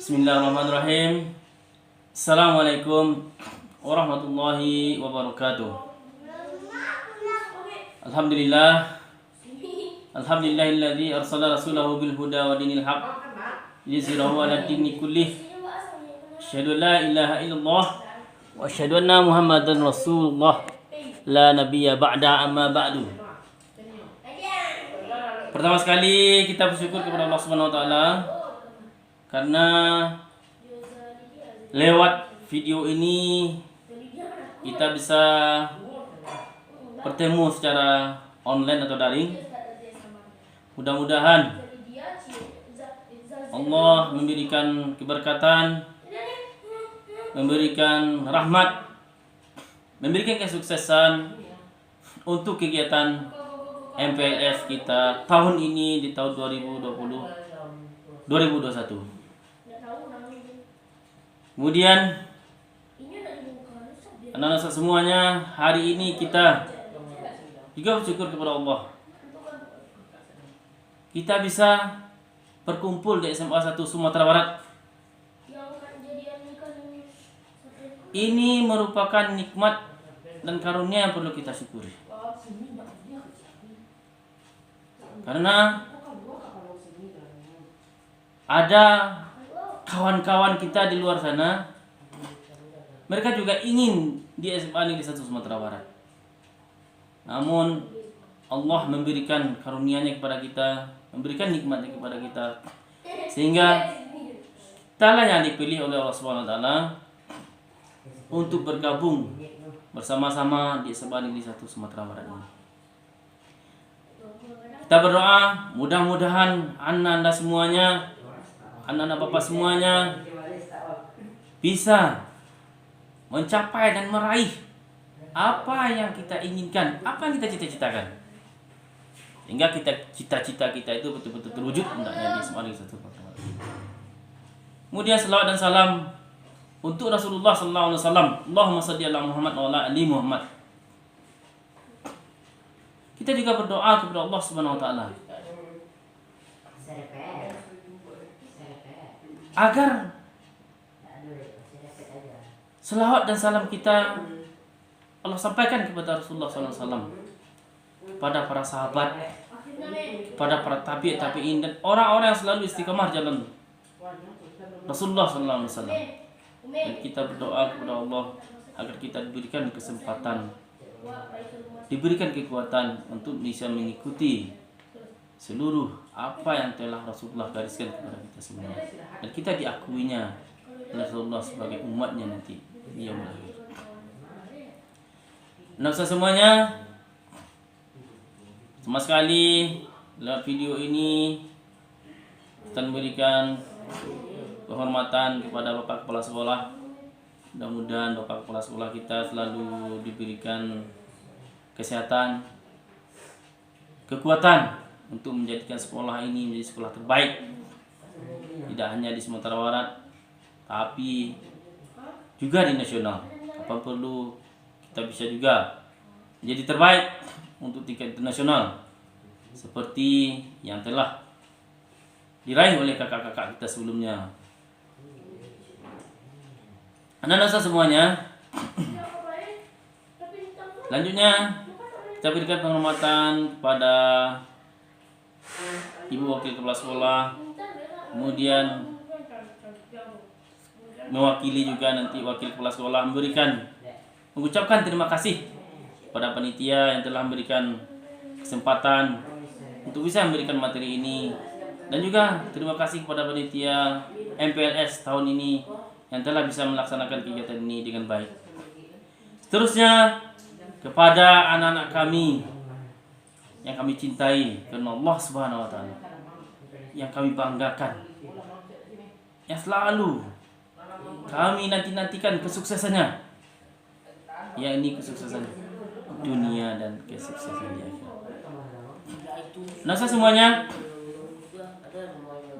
Bismillahirrahmanirrahim. Assalamualaikum warahmatullahi wabarakatuh. Alhamdulillah. Alhamdulillahilladzi arsala rasulahu bil huda wa dinil haq liyuzhirahu 'ala dini kullih. Asyhadu an la ilaha illallah wa asyhadu anna Muhammadan Rasulullah la nabiyya ba'da amma ba'du. Pertama sekali kita bersyukur kepada Allah Subhanahu wa taala karena lewat video ini kita bisa bertemu secara online atau daring. Mudah-mudahan Allah memberikan keberkatan, memberikan rahmat, memberikan kesuksesan untuk kegiatan MPLS kita tahun ini di tahun 2021. Kemudian anak-anak semuanya, hari ini kita juga bersyukur kepada Allah. Kita bisa berkumpul di SMA 1 Sumatera Barat. Ini merupakan nikmat dan karunia yang perlu kita syukuri. Karena ada kawan-kawan kita di luar sana, mereka juga ingin di SMA Negeri 1 Sumatera Barat. Namun Allah memberikan karunia-Nya kepada kita, memberikan nikmatnya kepada kita, sehingga taala yang dipilih oleh Allah Subhanahu wa taala untuk bergabung bersama-sama di SMA Negeri 1 Sumatera Barat ini. Kita berdoa mudah-mudahan anak-anak semuanya, anak-anak bapak semuanya bisa mencapai dan meraih apa yang kita inginkan, apa yang kita cita-citakan, sehingga cita-cita kita itu betul-betul terwujud hendaknya di SMA Negeri 1 Sumatera Barat. Kemudian selawat dan salam untuk Rasulullah sallallahu alaihi wasallam. Allahumma shalli ala Muhammad wa ala ali Muhammad. Kita juga berdoa kepada Allah Subhanahu wa taala agar selawat dan salam kita Allah sampaikan kepada Rasulullah SAW, kepada para sahabat, kepada para tabi'in dan orang-orang yang selalu istiqamah jalan Rasulullah SAW. Dan kita berdoa kepada Allah agar kita diberikan kesempatan, diberikan kekuatan untuk bisa mengikuti seluruh apa yang telah Rasulullah gariskan kepada kita semua, dan kita diakuinya oleh Rasulullah sebagai umatnya nanti di yaumul akhir. Nafsa semuanya, sama sekali lewat video ini kita memberikan kehormatan kepada Bapak Kepala Sekolah. Mudah-mudahan Bapak Kepala Sekolah kita selalu diberikan kesehatan, kekuatan untuk menjadikan sekolah ini menjadi sekolah terbaik, tidak hanya di Sumatera Barat tapi juga di nasional. Apa perlu kita bisa juga menjadi terbaik untuk tingkat internasional seperti yang telah diraih oleh kakak-kakak kita sebelumnya. Anak-anak semuanya, selanjutnya kita berikan penghormatan kepada Ibu Wakil Kepala Sekolah, kemudian mewakili juga nanti Wakil Kepala Sekolah mengucapkan terima kasih kepada panitia yang telah memberikan kesempatan untuk bisa memberikan materi ini, dan juga terima kasih kepada panitia MPLS tahun ini yang telah bisa melaksanakan kegiatan ini dengan baik. Seterusnya kepada anak-anak kami yang kami cintai karena Allah Subhanahu wa taala, yang kami banggakan, yang selalu kami nantikan kesuksesannya, yakni kesuksesan dunia dan kesuksesan di akhirat. Nah, semuanya,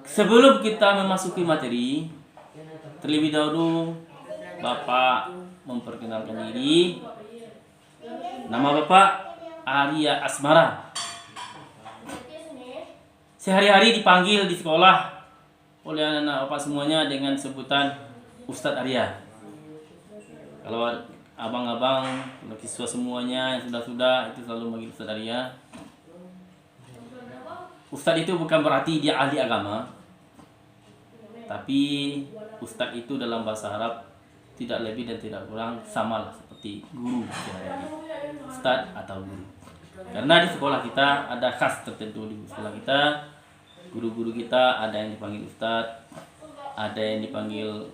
sebelum kita memasuki materi, terlebih dahulu Bapak memperkenalkan diri. Nama Bapak Arya Asmara. Sehari-hari dipanggil di sekolah oleh anak-anak bapak semuanya dengan sebutan Ustadz Arya. Kalau abang-abang, laki siswa semuanya yang sudah itu selalu manggil Ustadz Arya. Ustadz itu bukan berarti dia ahli agama, tapi Ustadz itu dalam bahasa Arab tidak lebih dan tidak kurang sama lah seperti guru, Ustadz atau guru. Karena di sekolah kita ada khas tertentu di sekolah kita. Guru-guru kita ada yang dipanggil Ustadz, ada yang dipanggil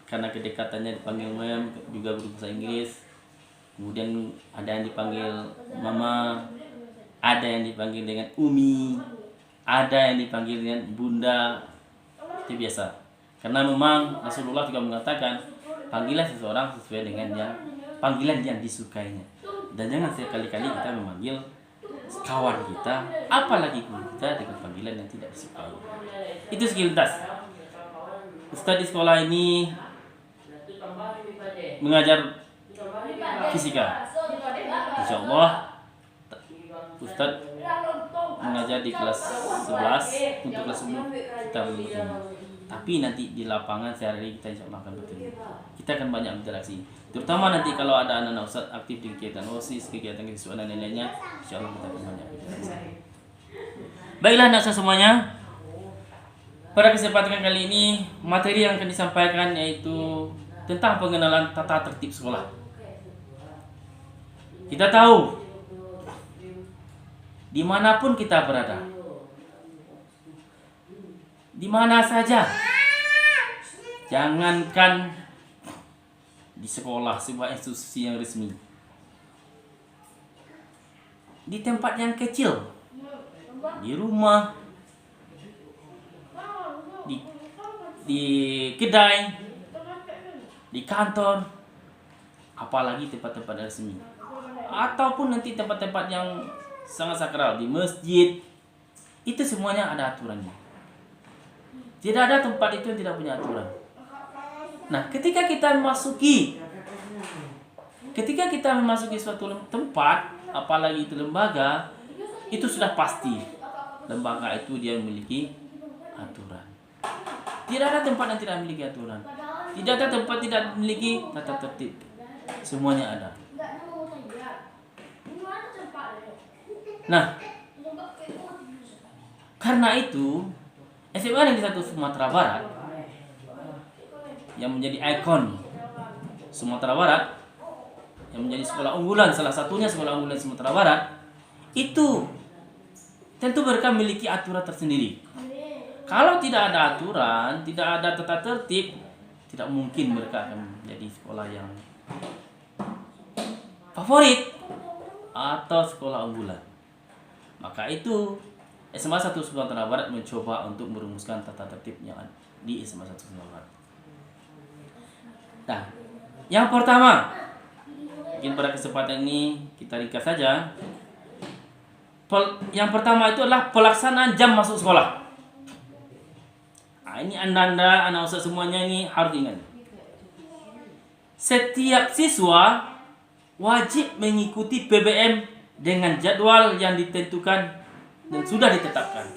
karena kedekatannya dipanggil mem, juga guru bahasa Inggris. Kemudian ada yang dipanggil mama, ada yang dipanggil dengan umi, ada yang dipanggil dengan bunda. Itu biasa. Karena memang Rasulullah juga mengatakan, panggillah seseorang sesuai dengan yang panggilan yang disukainya. Dan jangan sekali-kali kita memanggil kawan kita, apalagi guru kita dengan panggilan yang tidak disukai. Itu sekilas. Ustadz di sekolah ini mengajar fisika. Insya Allah Ustadz mengajar di kelas 11, untuk kelas 10 kita belum bertemu. Tapi nanti di lapangan sehari-hari kita insya Allah akan bertemu. Kita akan banyak berinteraksi. Terutama nanti kalau ada anak-anak Ustadz aktif di kegiatan OSIS, kegiatan kesiswaan dan lain-lainnya, insya Allah kita akan banyak berinteraksi. Baiklah anak semuanya, pada kesempatan kali ini materi yang akan disampaikan yaitu tentang pengenalan tata tertib sekolah. Kita tahu dimanapun kita berada, di mana saja, jangankan di sekolah, sebuah institusi yang resmi, di tempat yang kecil, di rumah, di kedai, di kantor, apalagi tempat-tempat resmi, ataupun nanti tempat-tempat yang sangat sakral di masjid, itu semuanya ada aturannya. Tidak ada tempat itu yang tidak punya aturan. Nah, ketika kita memasuki suatu tempat, apalagi itu lembaga, itu sudah pasti lembaga itu dia memiliki aturan. Tidak ada tempat yang tidak memiliki aturan. Tidak ada tempat tidak memiliki tata tertib. Semuanya ada. Nah, karena itu SMA Negeri 1 Sumatera Barat yang menjadi ikon Sumatera Barat, yang menjadi sekolah unggulan, salah satunya sekolah unggulan Sumatera Barat, itu tentu mereka memiliki aturan tersendiri. Kalau tidak ada aturan, tidak ada tata tertib, tidak mungkin mereka akan menjadi sekolah yang favorit atau sekolah unggulan. Maka itu SMA 1 Sumatera Barat mencoba untuk merumuskan tata tertib yang ada di SMA 1 Sumatera Barat. Nah, yang pertama, mungkin pada kesempatan ini kita ringkas saja. Yang pertama itu adalah pelaksanaan jam masuk sekolah. Nah, ini anda anak usaha semuanya ini harus ingat. Setiap siswa wajib mengikuti PBM dengan jadwal yang ditentukan dan sudah ditetapkan.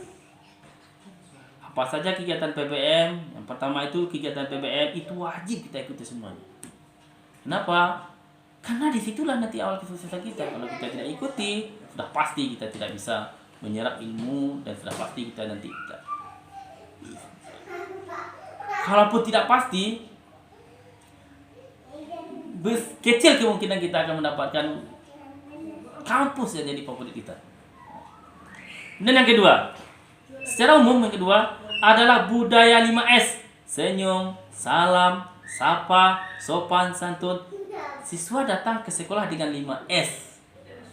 Apa saja kegiatan PBM? Yang pertama itu kegiatan PBM itu wajib kita ikuti semuanya. Kenapa? Karena disitulah nanti awal kesuksesan kita. Kalau kita tidak ikuti, sudah pasti kita tidak bisa menyerap ilmu dan sudah pasti kita nanti tidak. Kalaupun tidak pasti, kecil kemungkinan kita akan mendapatkan kampus yang jadi favorit kita. Dan yang kedua, secara umum yang kedua adalah budaya 5S. Senyum, salam, sapa, sopan, santun. Siswa datang ke sekolah dengan 5S.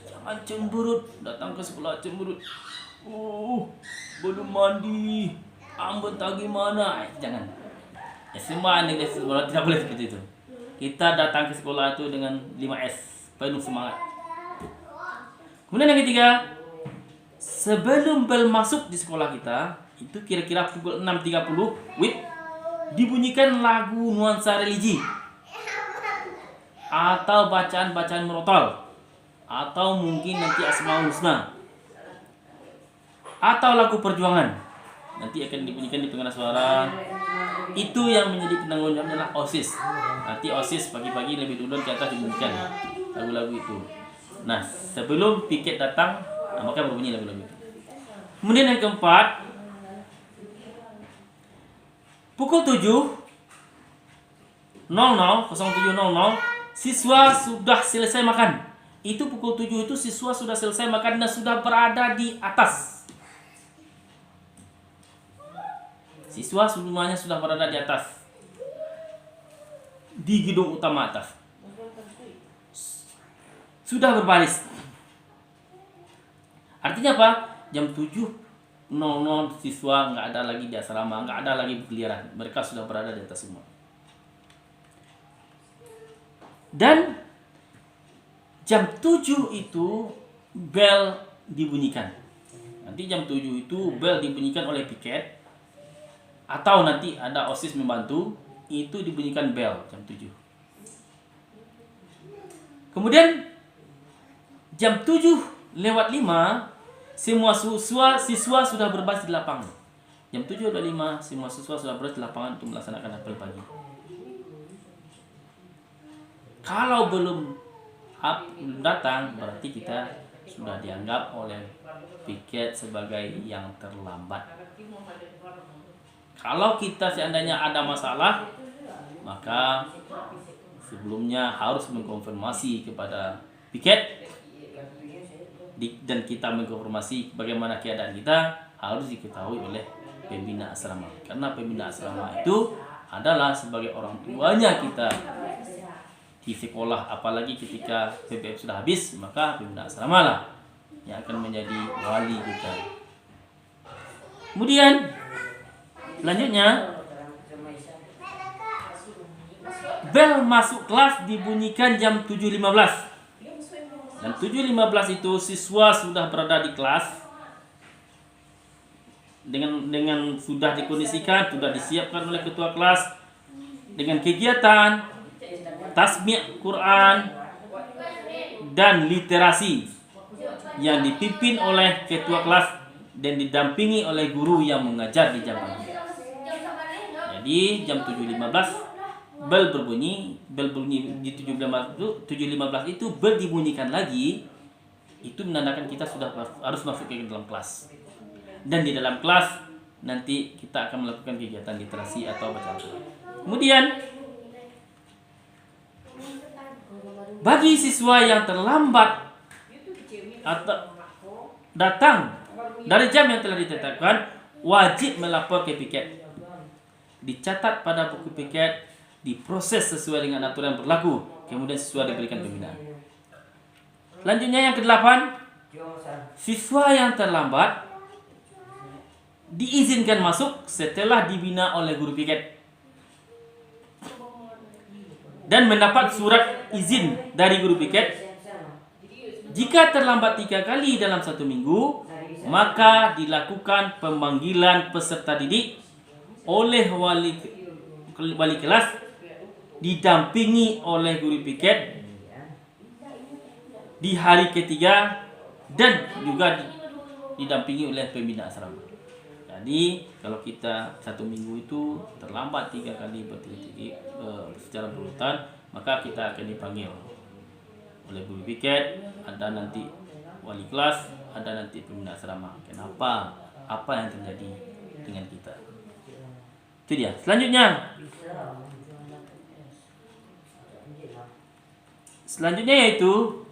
Jangan cemberut, datang ke sekolah cemberut. Belum mandi, ambon tak gimana. Jangan. Semua negeri sekolah tidak boleh seperti itu. Kita datang ke sekolah itu dengan 5S, penuh semangat. Kemudian yang ketiga, sebelum bel masuk di sekolah kita, itu kira-kira pukul 6.30 dibunyikan lagu nuansa religi atau bacaan-bacaan merotol, atau mungkin nanti Asmaul Husna atau lagu perjuangan. nanti akan dibunyikan di pengeras suara. Itu yang menjadi penanggung jawab adalah OSIS. Nanti OSIS pagi-pagi lebih dulu ke atas dibunyikan lagu-lagu itu. Nah, sebelum piket datang, maka berbunyi lagu-lagu itu. Kemudian yang keempat, pukul 07.00 siswa sudah selesai makan. Itu pukul 7 itu siswa sudah selesai makan dan sudah berada di atas. Siswa semuanya sudah berada di atas. Di gedung utama atas. Sudah berbaris. Artinya apa? Jam 7.00 siswa nggak ada lagi di asrama, nggak ada lagi berkeliaran. Mereka sudah berada di atas semua. Dan jam 7 itu bel dibunyikan. Nanti jam 7 itu bel dibunyikan oleh piket, atau nanti ada OSIS membantu, itu dibunyikan bel jam 7. Kemudian jam 7:05 semua siswa sudah berbaris di lapangan. Jam 7:05 semua siswa sudah berbaris di lapangan untuk melaksanakan apel pagi. Kalau belum datang, berarti kita sudah dianggap oleh piket sebagai yang terlambat. Kalau kita seandainya ada masalah, maka sebelumnya harus mengkonfirmasi kepada piket, dan kita mengkonfirmasi bagaimana keadaan kita harus diketahui oleh pembina asrama. Karena pembina asrama itu adalah sebagai orang tuanya kita di sekolah, apalagi ketika PPM sudah habis, maka pembina asrama lah yang akan menjadi wali kita. Kemudian selanjutnya, bel masuk kelas dibunyikan jam 7.15. Dan 7.15 itu siswa sudah berada di kelas dengan sudah dikondisikan, sudah disiapkan oleh ketua kelas dengan kegiatan tasmi' Quran dan literasi yang dipimpin oleh ketua kelas dan didampingi oleh guru yang mengajar di jam pagi. Jadi jam 7.15 bel bunyi di 7.15 itu bel dibunyikan lagi. Itu menandakan kita sudah harus masuk ke dalam kelas. Dan di dalam kelas nanti kita akan melakukan kegiatan literasi atau baca Al-Quran. Kemudian bagi siswa yang terlambat atau datang dari jam yang telah ditetapkan, wajib melapor ke piket. Dicatat pada buku piket, diproses sesuai dengan aturan yang berlaku, kemudian siswa diberikan pembinaan. Selanjutnya yang ke-8, siswa yang terlambat diizinkan masuk setelah dibina oleh guru piket dan mendapat surat izin dari guru piket. Jika terlambat 3 kali dalam 1 minggu, maka dilakukan pemanggilan peserta didik oleh wali kelas didampingi oleh guru piket di hari ketiga dan juga didampingi oleh pembina asrama. Jadi kalau kita 1 minggu itu terlambat 3 kali secara berurutan, maka kita akan dipanggil oleh guru piket, ada nanti wali kelas, ada nanti pembina asrama. Kenapa? Apa yang terjadi dengan kita? Itu dia. Selanjutnya yaitu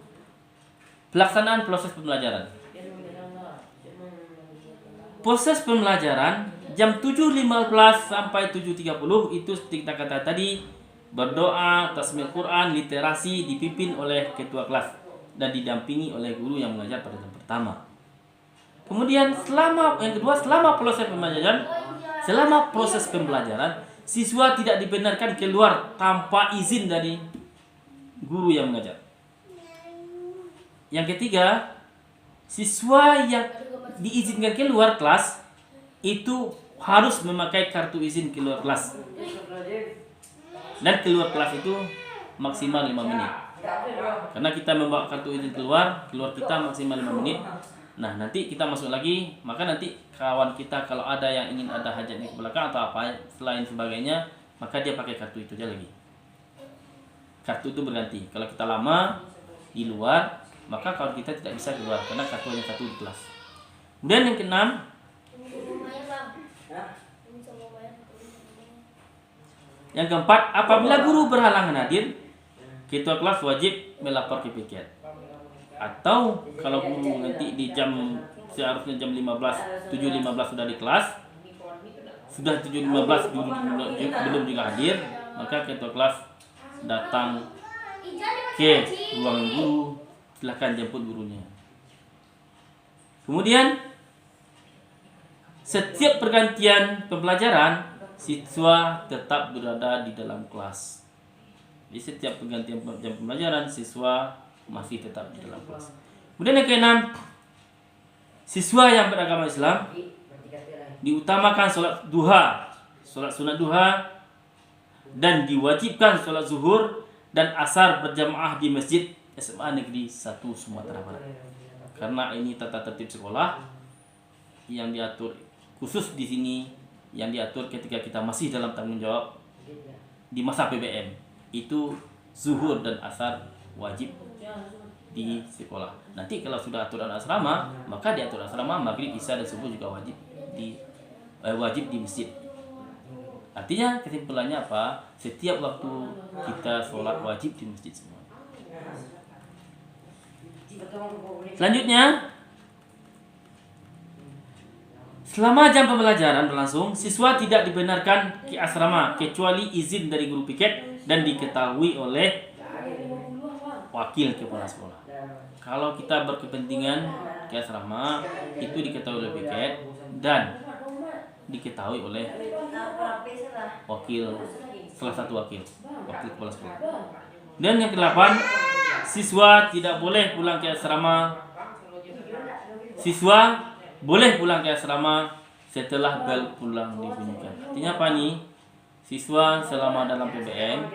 pelaksanaan proses pembelajaran. Proses pembelajaran jam 7.15 sampai 7.30 itu seperti kita kata tadi, berdoa, tasmi' Quran, literasi dipimpin oleh ketua kelas dan didampingi oleh guru yang mengajar pada jam pertama. Kemudian selama proses pembelajaran, siswa tidak dibenarkan keluar tanpa izin dari guru yang mengajar. Yang ketiga, siswa yang diizinkan keluar kelas itu harus memakai kartu izin keluar kelas. Dan keluar kelas itu maksimal 5 menit. Karena kita membawa kartu izin keluar kita maksimal 5 menit. Nah, nanti kita masuk lagi, maka nanti kawan kita kalau ada yang ingin ada hajatnya ke belakang atau apa selain sebagainya, maka dia pakai kartu itu aja lagi. Kartu itu berganti. Kalau kita lama di luar, maka kawan kita tidak bisa keluar karena kartu hanya satu di kelas. Kemudian yang keenam, yang keempat, apabila guru berhalangan hadir, ketua kelas wajib melapor ke piket. Atau kalau guru nanti di jam seharusnya jam 7.15 sudah di kelas, sudah 7.15 guru belum juga hadir, maka ketua kelas datang ke ruangan guru, silakan jemput gurunya. Kemudian setiap pergantian pembelajaran, siswa tetap berada di dalam kelas. Di setiap pergantian jam pembelajaran, siswa masih tetap di dalam kelas. Kemudian yang keenam, siswa yang beragama Islam diutamakan sholat duha, sholat sunat duha, dan diwajibkan sholat zuhur dan asar berjamaah di Masjid SMA Negeri 1 Sumatera Barat. Karena ini tata tertib sekolah yang diatur khusus di sini, yang diatur ketika kita masih dalam tanggung jawab di masa PBM, itu zuhur dan asar wajib di sekolah. Nanti kalau sudah aturan asrama, maka di aturan asrama maghrib, isya dan subuh juga wajib di masjid. Artinya kesimpulannya apa? Setiap waktu kita sholat wajib di masjid semua. Selanjutnya, selama jam pembelajaran berlangsung, siswa tidak dibenarkan ke asrama kecuali izin dari guru piket dan diketahui oleh wakil kepala sekolah. Kalau kita berkepentingan ke asrama, itu diketahui oleh piket dan diketahui oleh salah satu wakil kepala sekolah. Dan yang ke-8, siswa tidak boleh pulang ke asrama. Siswa boleh pulang ke asrama setelah bel pulang dibunyikan. Artinya apa nih? Siswa selama dalam PBM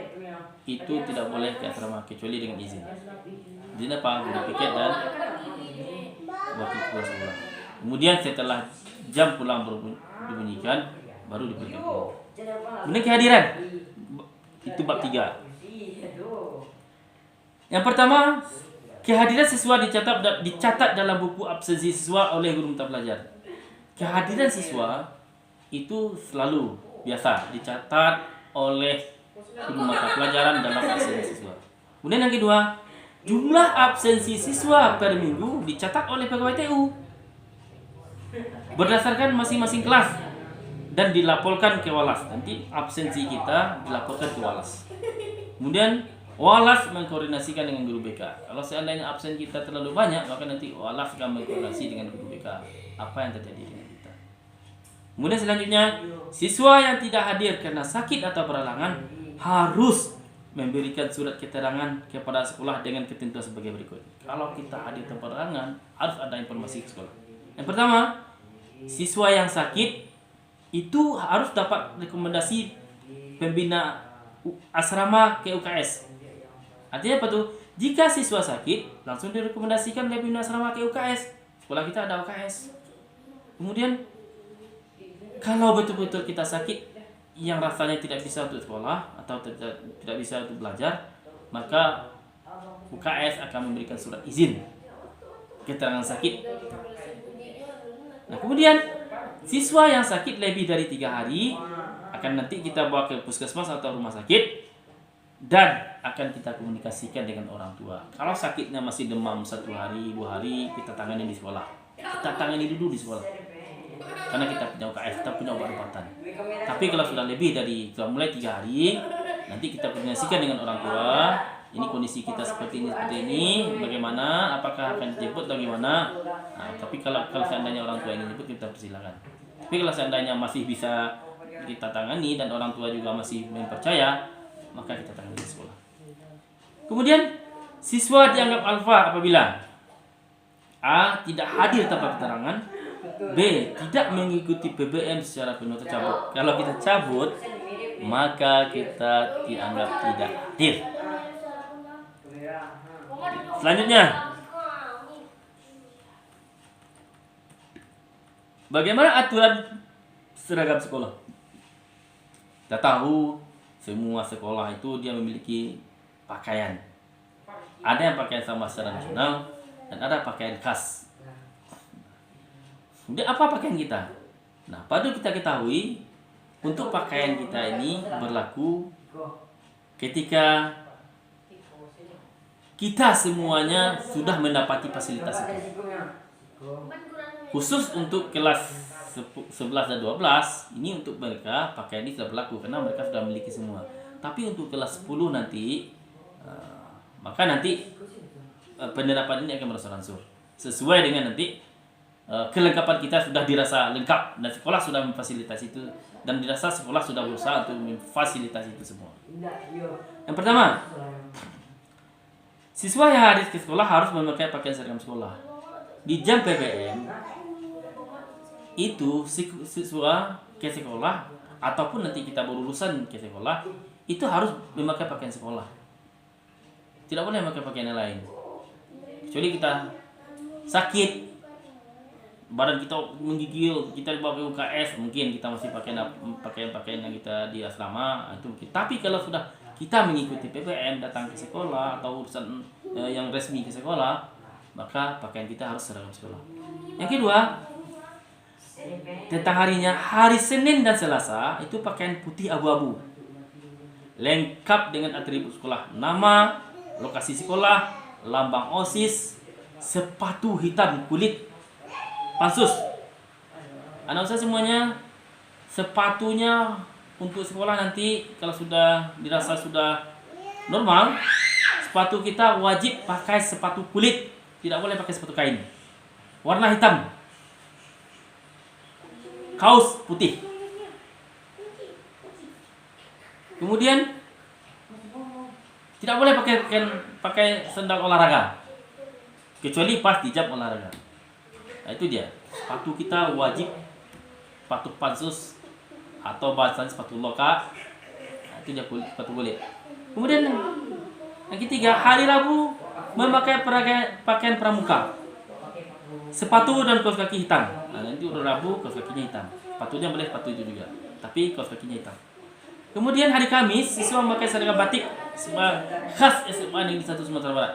itu tidak boleh ke asrama kecuali dengan izin. Izin apa? Guru piket dan wakil kepala sekolah. Kemudian setelah jam pulang dibunyikan, baru diberikan pulang. Kemudian kehadiran, itu bab 3. Yang pertama, kehadiran siswa dicatat dalam buku absensi siswa oleh guru mata pelajar. Kehadiran siswa itu selalu biasa dicatat oleh guru mata pelajaran dalam absensi siswa. Kemudian yang kedua, jumlah absensi siswa per minggu dicatat oleh pegawai TU berdasarkan masing-masing kelas dan dilaporkan ke Walas. Nanti absensi kita dilaporkan ke Walas. Kemudian Walas mengkoordinasikan dengan guru BK. Kalau seandainya absen kita terlalu banyak, maka nanti Walas akan mengkoordinasi dengan guru BK apa yang terjadi dengan kita. Kemudian selanjutnya, siswa yang tidak hadir karena sakit atau berhalangan harus memberikan surat keterangan kepada sekolah dengan ketentuan sebagai berikut. Kalau kita hadir tanpa berhalangan, harus ada informasi ke sekolah. Yang pertama, siswa yang sakit itu harus dapat rekomendasi pembina asrama ke UKS. Artinya apa tuh? Jika siswa sakit, langsung direkomendasikan ke pembina asrama ke UKS. Sekolah kita ada UKS. Kemudian, kalau betul-betul kita sakit yang rasanya tidak bisa untuk sekolah atau tidak bisa untuk belajar, maka UKS akan memberikan surat izin keterangan sakit. Nah, kemudian siswa yang sakit lebih dari 3 hari akan nanti kita bawa ke puskesmas atau rumah sakit dan akan kita komunikasikan dengan orang tua. Kalau sakitnya masih demam 1 hari, 2 hari, kita tangani di sekolah. Kita tangani dulu di sekolah. Karena kita punya UKS, kita punya obat-obatan. Tapi kalau sudah mulai 3 hari, nanti kita komunikasikan dengan orang tua. Ini kondisi kita seperti ini, bagaimana? Apakah akan dijemput atau gimana? Nah, tapi kalau seandainya orang tua ini jemput, kita persilakan. Tapi kalau seandainya masih bisa kita tangani dan orang tua juga masih mempercaya, maka kita tangani di sekolah. Kemudian siswa dianggap alfa apabila A. tidak hadir tanpa keterangan, B. tidak mengikuti PBM secara penuh atau cabut. Kalau kita cabut, maka kita dianggap tidak hadir. Selanjutnya, Bagaimana aturan seragam sekolah? Kita tahu semua sekolah itu dia memiliki pakaian. Ada yang pakaian sama secara nasional dan ada pakaian khas. Kemudian apa pakaian kita? Nah, patut kita ketahui untuk pakaian kita ini berlaku ketika kita semuanya sudah mendapati fasilitas itu. Khusus untuk kelas 11 dan 12 ini untuk mereka pakaian ini sudah berlaku karena mereka sudah memiliki semua. Tapi untuk kelas 10 nanti maka nanti penerapan ini akan berangsur-angsur sesuai dengan nanti kelengkapan kita sudah dirasa lengkap dan sekolah sudah memfasilitasi itu dan dirasa sekolah sudah berusaha untuk memfasilitasi itu semua. Yang pertama, siswa yang hadir ke sekolah harus memakai pakaian seragam sekolah. Di jam PPM itu siswa ke sekolah ataupun nanti kita berurusan ke sekolah itu harus memakai pakaian sekolah. Tidak boleh memakai pakaian yang lain. Kecuali kita sakit, badan kita menggigil, kita dibawa ke UKS, mungkin kita masih pakai pakaian yang kita di asrama itu mungkin. Tapi kalau sudah kita mengikuti PPM, datang ke sekolah atau urusan yang resmi ke sekolah, maka pakaian kita harus seragam sekolah. Yang kedua, tentang harinya, hari Senin dan Selasa itu pakaian putih abu-abu, lengkap dengan atribut sekolah, nama, lokasi sekolah, lambang OSIS, sepatu hitam kulit pansus. Anak usaha semuanya sepatunya untuk sekolah nanti kalau sudah dirasa sudah normal, sepatu kita wajib pakai sepatu kulit, tidak boleh pakai sepatu kain. Warna hitam. Kaos putih. Kemudian tidak boleh pakai sandal olahraga kecuali pas di jam olahraga. Nah, itu dia. Sepatu kita wajib sepatu pansus atau bahasanya sepatu loka. Nah, itu dia sepatu kulit. Kemudian yang ketiga, hari Rabu memakai pakaian pramuka. Sepatu dan kaos kaki hitam. Nah, nanti udah Rabu kaos kakinya hitam. Sepatunya boleh sepatu itu juga, tapi kaos kakinya hitam. Kemudian hari Kamis siswa memakai seragam batik khas SMA Negeri 1 Sumatera Barat.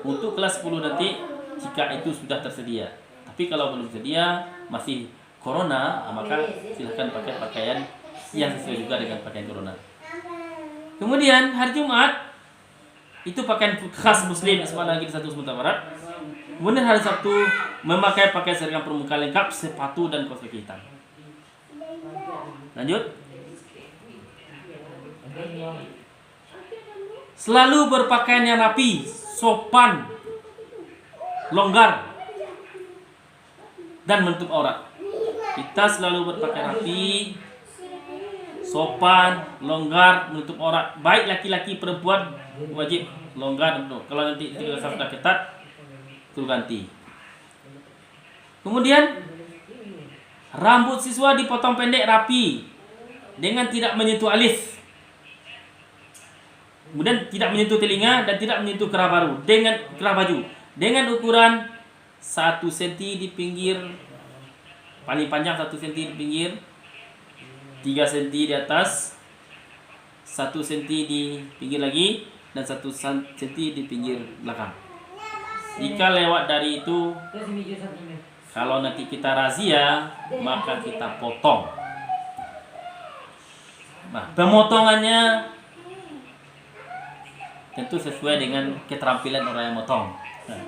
Untuk kelas 10 nanti jika itu sudah tersedia. Tapi kalau belum tersedia masih corona, maka silahkan pakai pakaian yang sesuai juga dengan pakaian corona. Kemudian hari Jumat itu pakaian khas Muslim SMA Negeri 1 Sumatera Barat. Kemudian hari Sabtu memakai pakaian seragam pramuka lengkap, sepatu dan kaos kaki hitam. Lanjut. Selalu berpakaian yang rapi, sopan, longgar, dan menutup aurat. Kita selalu berpakaian rapi, sopan, longgar, menutup aurat. Baik laki-laki perempuan wajib longgar dan menutup. Kalau nanti sudah ketat, itu ganti. Kemudian rambut siswa dipotong pendek rapi dengan tidak menyentuh alis. Kemudian tidak menyentuh telinga dan tidak menyentuh kerah baju dengan ukuran 1 cm di pinggir, paling panjang 1 cm di pinggir, 3 cm di atas, 1 cm di pinggir lagi, dan 1 cm di pinggir belakang. Jika lewat dari itu, kalau nanti kita razia, maka kita potong. Nah, pemotongannya tentu sesuai dengan keterampilan orang yang memotong. Nah,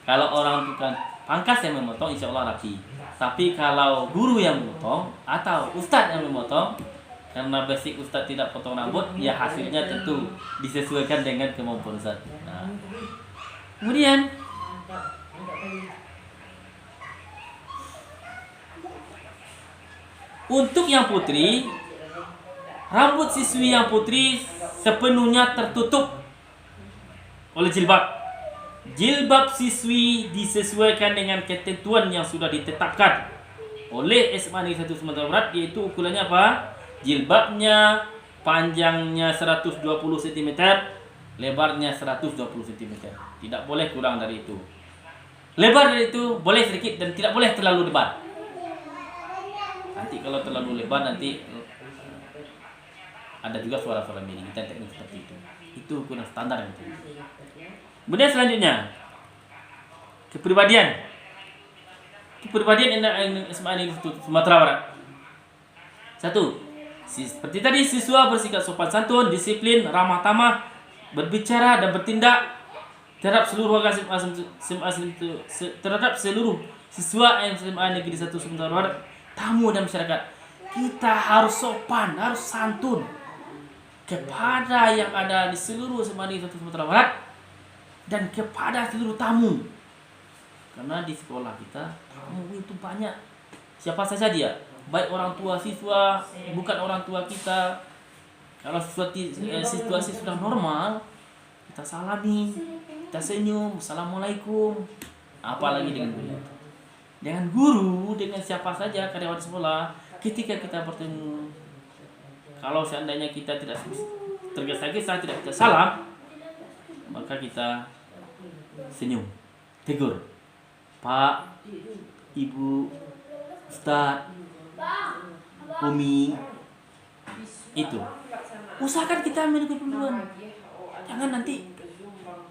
kalau orang tukang pangkas yang memotong, insya Allah rapi. Tapi kalau guru yang memotong atau ustadz yang memotong, karena basic ustadz tidak potong rambut, ya hasilnya tentu disesuaikan dengan kemampuan ustadz. Nah, kemudian untuk yang putri, rambut siswi yang putri sepenuhnya tertutup oleh jilbab. Jilbab siswi disesuaikan dengan ketentuan yang sudah ditetapkan oleh SMA Negeri 1 Sumatera Barat, yaitu ukurannya apa? Jilbabnya panjangnya 120 cm, lebarnya 120 cm. Tidak boleh kurang dari itu. Lebar dari itu boleh sedikit dan tidak boleh terlalu lebar. nanti kalau terlalu lebar nanti ada juga suara-suara miring. Kita teknik seperti itu. Itu ukuran standar gitu. Kemudian selanjutnya kepribadian SMA Negeri Sumatera Barat. 1. Seperti tadi, siswa bersikap sopan santun, disiplin, ramah tamah, berbicara dan bertindak terhadap seluruh siswa SMA Negeri 1 Sumatera Barat, tamu dan masyarakat. Kita harus sopan, harus santun kepada yang ada di seluruh SMA Negeri 1 Sumatera Barat dan kepada seluruh tamu. Karena di sekolah kita tamu itu banyak. Siapa saja dia, baik orang tua siswa, bukan orang tua kita. Kalau situasi sudah normal, kita salami, kita senyum, assalamualaikum. Apalagi dengan guru. Dengan guru, dengan siapa saja karyawan sekolah, ketika kita bertemu, kalau seandainya kita tidak tergesa-gesa, tidak kita salam, maka kita senyum, tegur, Pak, Ibu, Ustaz, Umi. Itu usahakan kita menegur duluan. Jangan nanti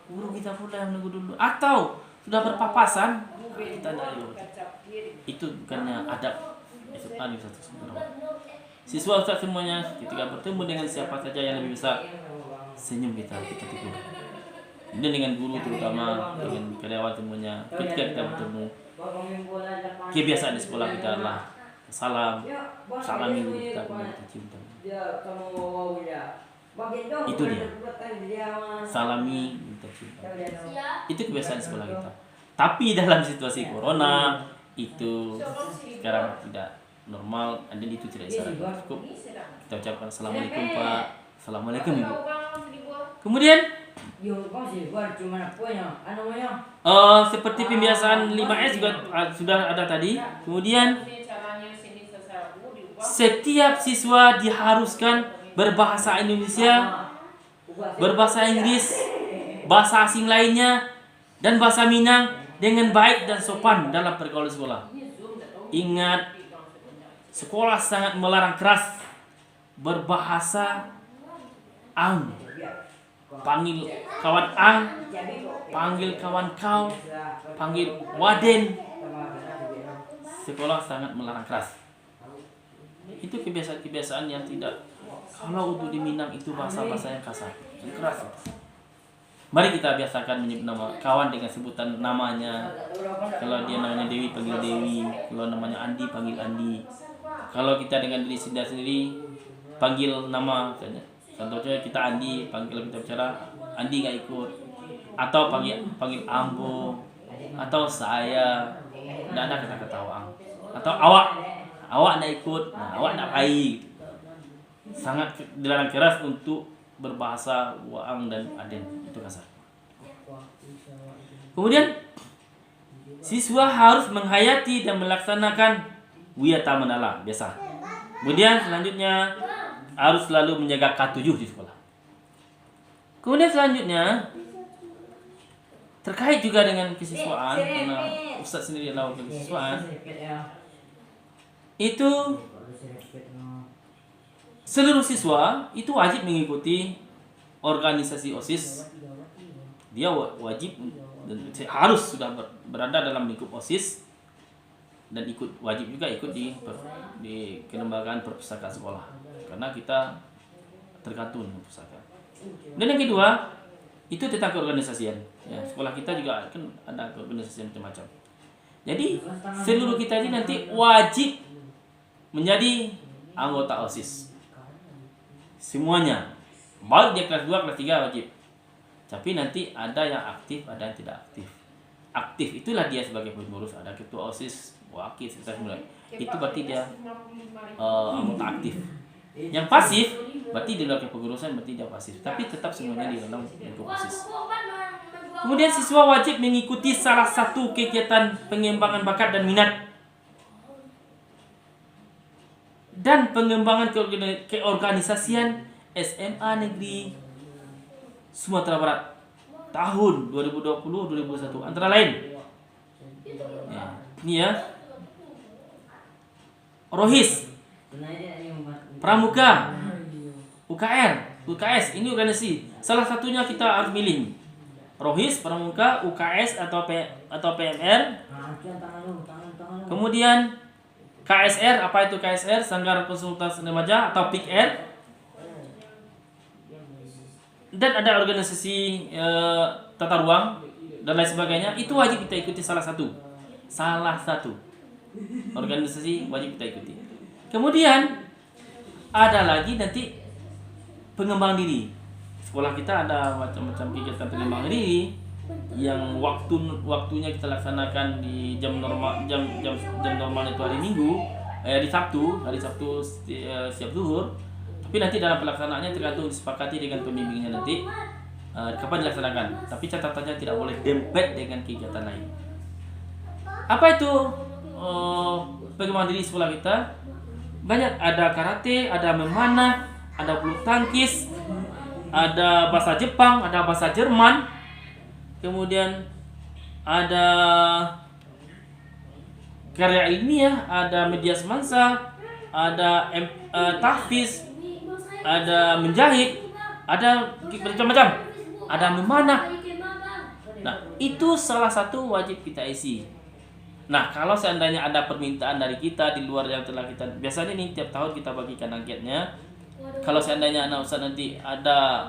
guru kita pula yang menegur dulu. Atau sudah berpapasan, kita tidak lewat. Itu bukannya adab SMA Negeri 1 Sumatera Barat. Siswa Ustaz semuanya ketika bertemu dengan siapa saja yang lebih besar, senyum kita tegur. Kemudian dengan guru terutama, dengan karyawan semuanya, ketika kita bertemu, kebiasaan di sekolah kita adalah salami guru kita, kemudian kita cium tangan. Itu dia, salami, kita cium tangan. Itu kebiasaan di sekolah kita. Tapi dalam situasi corona itu sekarang tidak normal, dan itu tidak disarankan. Cukup kita ucapkan assalamualaikum Pak, assalamualaikum Ibu. Kemudian seperti pembiasaan 5S juga sudah ada tadi. Kemudian setiap siswa diharuskan berbahasa Indonesia, berbahasa Inggris, bahasa asing lainnya, dan bahasa Minang dengan baik dan sopan dalam pergaulan sekolah. Ingat, sekolah sangat melarang keras berbahasa ang. Panggil kawan ang, panggil kawan kau, panggil waden. Sekolah sangat melarang keras. Itu kebiasaan-kebiasaan yang tidak. Kalau untuk di Minang itu bahasa-bahasa yang kasar, yang keras. Mari kita biasakan menyebut nama kawan dengan sebutan namanya. Kalau dia namanya Dewi, panggil Dewi. Kalau namanya Andi, panggil Andi. Kalau kita dengan diri sendiri, panggil nama saja. Contohnya kita Andi, panggil kita bicara Andi nggak ikut, atau panggil Ambo, atau saya, nggak ada kata-kata awang, atau awak nggak ikut, nah, awak nggak baik. Sangat dilarang keras untuk berbahasa waang dan aden, itu kasar. Kemudian siswa harus menghayati dan melaksanakan wiyata menala biasa. Kemudian selanjutnya harus selalu menjaga K7 di sekolah. Kemudian selanjutnya terkait juga dengan kesiswaan, karena Ustaz sendiri adalah wakil kesiswaan, itu seluruh siswa itu wajib mengikuti organisasi OSIS. Dia wajib dan harus sudah berada dalam lingkup OSIS dan wajib juga ikut di kelembagaan perpustakaan sekolah, karena kita tergantung dengan pustaka. Dan yang kedua itu tentang keorganisasian. Ya, sekolah kita juga kan ada keorganisasian macam-macam. Jadi seluruh kita ini nanti wajib menjadi anggota OSIS. Semuanya, baik dia kelas 2, kelas 3 wajib. Tapi nanti ada yang aktif, ada yang tidak aktif. Aktif itulah dia sebagai pengurus, ada ketua OSIS, wakil, sekretaris. Itu berarti dia anggota aktif. Yang pasif berarti di dalam kepengurusan, berarti dia pasif, tapi tetap semuanya di dalam lingkup OSIS. Kemudian siswa wajib mengikuti salah satu kegiatan pengembangan bakat dan minat dan pengembangan keorganisasian SMA Negeri Sumatera Barat tahun 2020-2021 antara lain ya, ini ya, ROHIS, Pramuka, UKR, UKS, ini organisasi. Salah satunya kita harus milih. Rohis, Pramuka, UKS atau PMR. Kemudian KSR, apa itu KSR? Sanggar Konsultasi Remaja atau PIKR. Dan ada organisasi tata ruang dan lain sebagainya. Itu wajib kita ikuti salah satu organisasi wajib kita ikuti. Kemudian ada lagi nanti pengembangan diri. Sekolah kita ada macam-macam kegiatan pengembangan diri yang waktunya kita laksanakan di jam normal itu hari Minggu, hari Sabtu siap zuhur. Tapi nanti dalam pelaksanaannya tergantung disepakati dengan pembimbingnya nanti kapan dilaksanakan. Tapi catatannya tidak boleh dempet dengan kegiatan lain. Apa itu pengembangan diri sekolah kita? Banyak, ada karate, ada memanah, ada bulu tangkis, ada bahasa Jepang, ada bahasa Jerman, kemudian ada karya ilmiah, ada media semansa, ada tahfiz, ada menjahit, ada macam-macam, ada memanah. Nah, itu salah satu wajib kita isi. Nah, kalau seandainya ada permintaan dari kita di luar yang telah kita, biasanya nih tiap tahun kita bagikan angketnya. Kalau seandainya anak ustaz nanti ada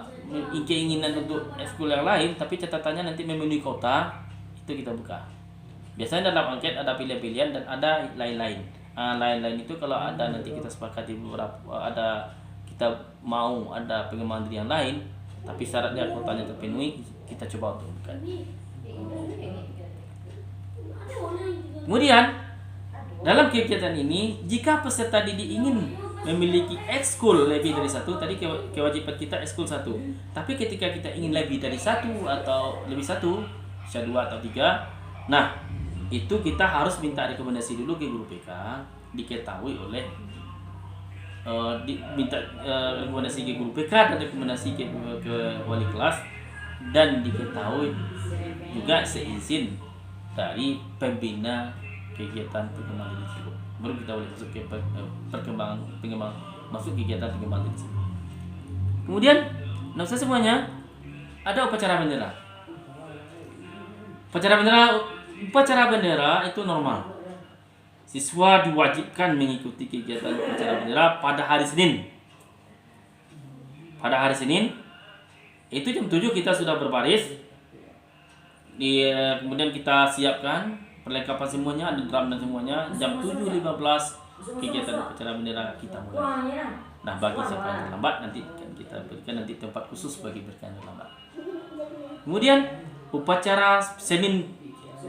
keinginan untuk ekskul yang lain, tapi catatannya nanti memenuhi kota, itu kita buka. Biasanya dalam angket ada pilihan-pilihan dan ada lain-lain. Lain-lain itu kalau ada nanti kita sepakati beberapa, ada kita mau ada pengembangan diri yang lain, tapi syaratnya kotanya terpenuhi, kita coba untuk buka. Kemudian dalam kegiatan ini, jika peserta didik ingin memiliki ekskul lebih dari satu, tadi kewajiban kita ekskul satu. Tapi ketika kita ingin lebih dari satu atau lebih satu, bisa dua atau tiga, nah itu kita harus minta rekomendasi dulu ke guru PK, diketahui oleh minta rekomendasi ke guru PK dan rekomendasi ke wali kelas, dan diketahui juga seizin dari pembina kegiatan pengembangan diri tersebut. Baru kita boleh masuk ke masuk kegiatan pengembangan diri tersebut. Kemudian, nafsu semuanya ada upacara bendera. Upacara bendera itu normal. Siswa diwajibkan mengikuti kegiatan upacara bendera pada hari Senin. Pada hari Senin itu jam 7 kita sudah berbaris. Kemudian kita siapkan perlengkapan semuanya, ada drum dan semuanya. Jam 7.15 kegiatan upacara bendera kita mulai. Nah, bagi siapa yang terlambat nanti kita berikan nanti tempat khusus bagi mereka yang terlambat. Kemudian upacara Senin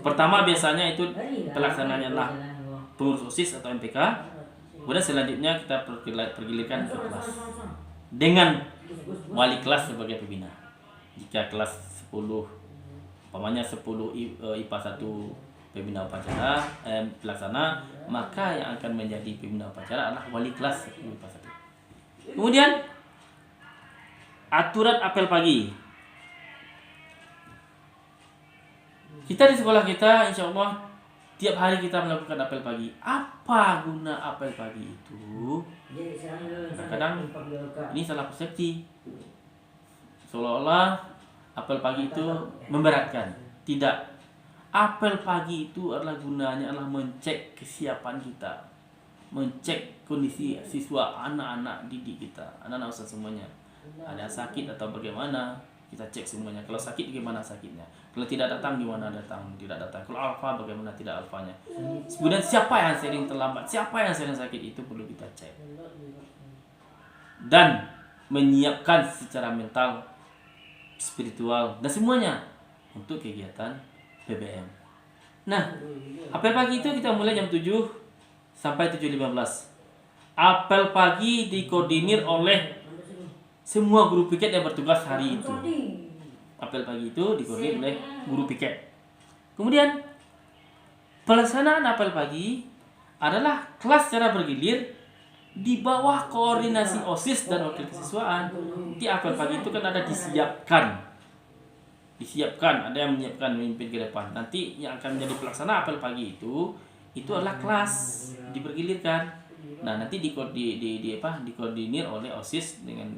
pertama biasanya itu pelaksananya adalah pengurus OSIS atau MPK. Kemudian selanjutnya kita pergilikan ke kelas dengan wali kelas sebagai pembina. Jika kelas 10 umpamanya 10 IPA 1 pembina upacara pelaksana, maka yang akan menjadi pembina upacara adalah wali kelas IPA 1. Kemudian aturan apel pagi. Kita di sekolah kita insya Allah tiap hari kita melakukan apel pagi. Apa guna apel pagi itu? Kadang-kadang ini salah persepsi, seolah-olah apel pagi itu memberatkan. Tidak. Apel pagi itu adalah gunanya adalah mencek kesiapan kita, mencek kondisi siswa, anak-anak didik kita, anak-anak usaha semuanya. Ada sakit atau bagaimana, kita cek semuanya. Kalau sakit bagaimana sakitnya, kalau tidak datang gimana tidak datang, kalau alfa bagaimana tidak alfanya. Kemudian siapa yang sering terlambat, siapa yang sering sakit, itu perlu kita cek. Dan menyiapkan secara mental, spiritual dan semuanya untuk kegiatan PBM. Nah, apel pagi itu kita mulai jam 7 sampai 7.15. Apel pagi dikoordinir oleh semua guru piket yang bertugas hari itu. Apel pagi itu dikoordinir oleh guru piket. Kemudian pelaksanaan apel pagi adalah kelas secara bergilir di bawah koordinasi OSIS dan wakil kesiswaan. Di apel pagi itu kan ada disiapkan, ada yang menyiapkan memimpin ke depan. Nanti yang akan menjadi pelaksana apel pagi itu adalah kelas dipergilirkan. Nah, nanti dikoordinir oleh OSIS dengan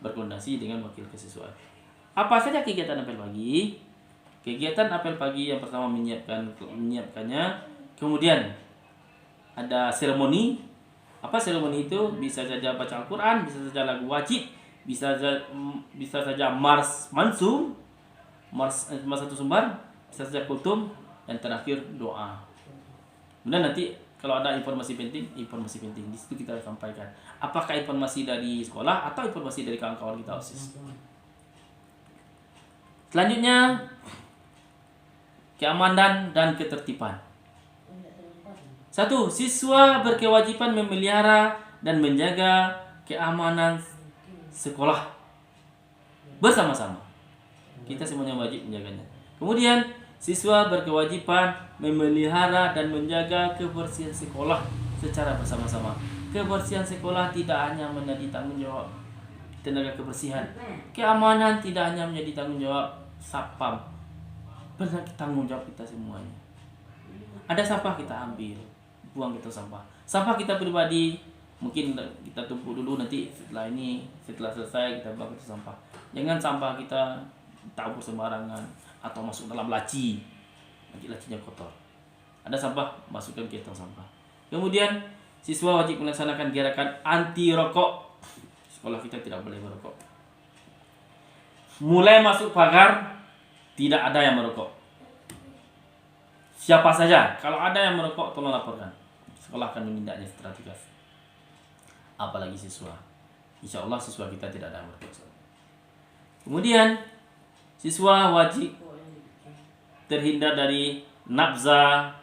berkoordinasi dengan wakil kesiswaan. Apa saja kegiatan apel pagi? Kegiatan apel pagi yang pertama menyiapkannya, kemudian ada seremoni. Apa seremoni itu? Bisa saja baca Al-Qur'an, bisa saja lagu wajib, bisa saja mars mansum, mars satu sumber, bisa saja kultum, dan terakhir doa. Kemudian nanti kalau ada informasi penting di situ kita sampaikan. Apakah informasi dari sekolah atau informasi dari kawan-kawan kita OSIS. Selanjutnya, keamanan dan ketertiban. 1. Siswa berkewajiban memelihara dan menjaga keamanan sekolah bersama-sama. Kita semuanya wajib menjaganya. Kemudian, siswa berkewajiban memelihara dan menjaga kebersihan sekolah secara bersama-sama. Kebersihan sekolah tidak hanya menjadi tanggung jawab tenaga kebersihan. Keamanan tidak hanya menjadi tanggung jawab Satpam. Benar tanggung jawab kita semuanya. Ada sampah kita ambil, buang itu sampah. Sampah kita pribadi mungkin kita tumpuk dulu, nanti setelah selesai kita buang itu sampah. Jangan sampah kita tabur sembarangan atau masuk dalam laci. Nanti lacinya kotor. Ada sampah, masukkan ke tong sampah. Kemudian siswa wajib melaksanakan gerakan anti rokok. Sekolah kita tidak boleh merokok. Mulai masuk pagar tidak ada yang merokok. Siapa saja, kalau ada yang merokok tolong laporkan. Sekolah akan menindaknya secara tegas. Apalagi siswa. Insya Allah siswa kita tidak ada yang merokok. Kemudian siswa wajib terhindar dari nafza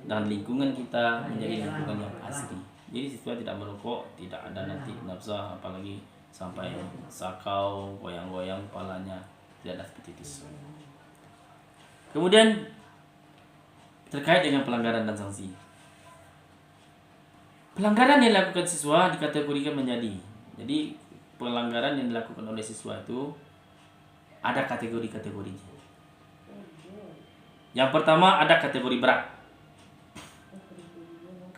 dan lingkungan kita menjadi lingkungan yang asli. Jadi siswa tidak merokok, tidak ada nanti nafza, apalagi sampai sakau, goyang-goyang kepalanya, tidak ada seperti itu. Kemudian terkait dengan pelanggaran dan sanksi. Pelanggaran yang dilakukan siswa dikategorikan menjadi. Jadi pelanggaran yang dilakukan oleh siswa itu ada kategori-kategorinya. Yang pertama ada kategori berat.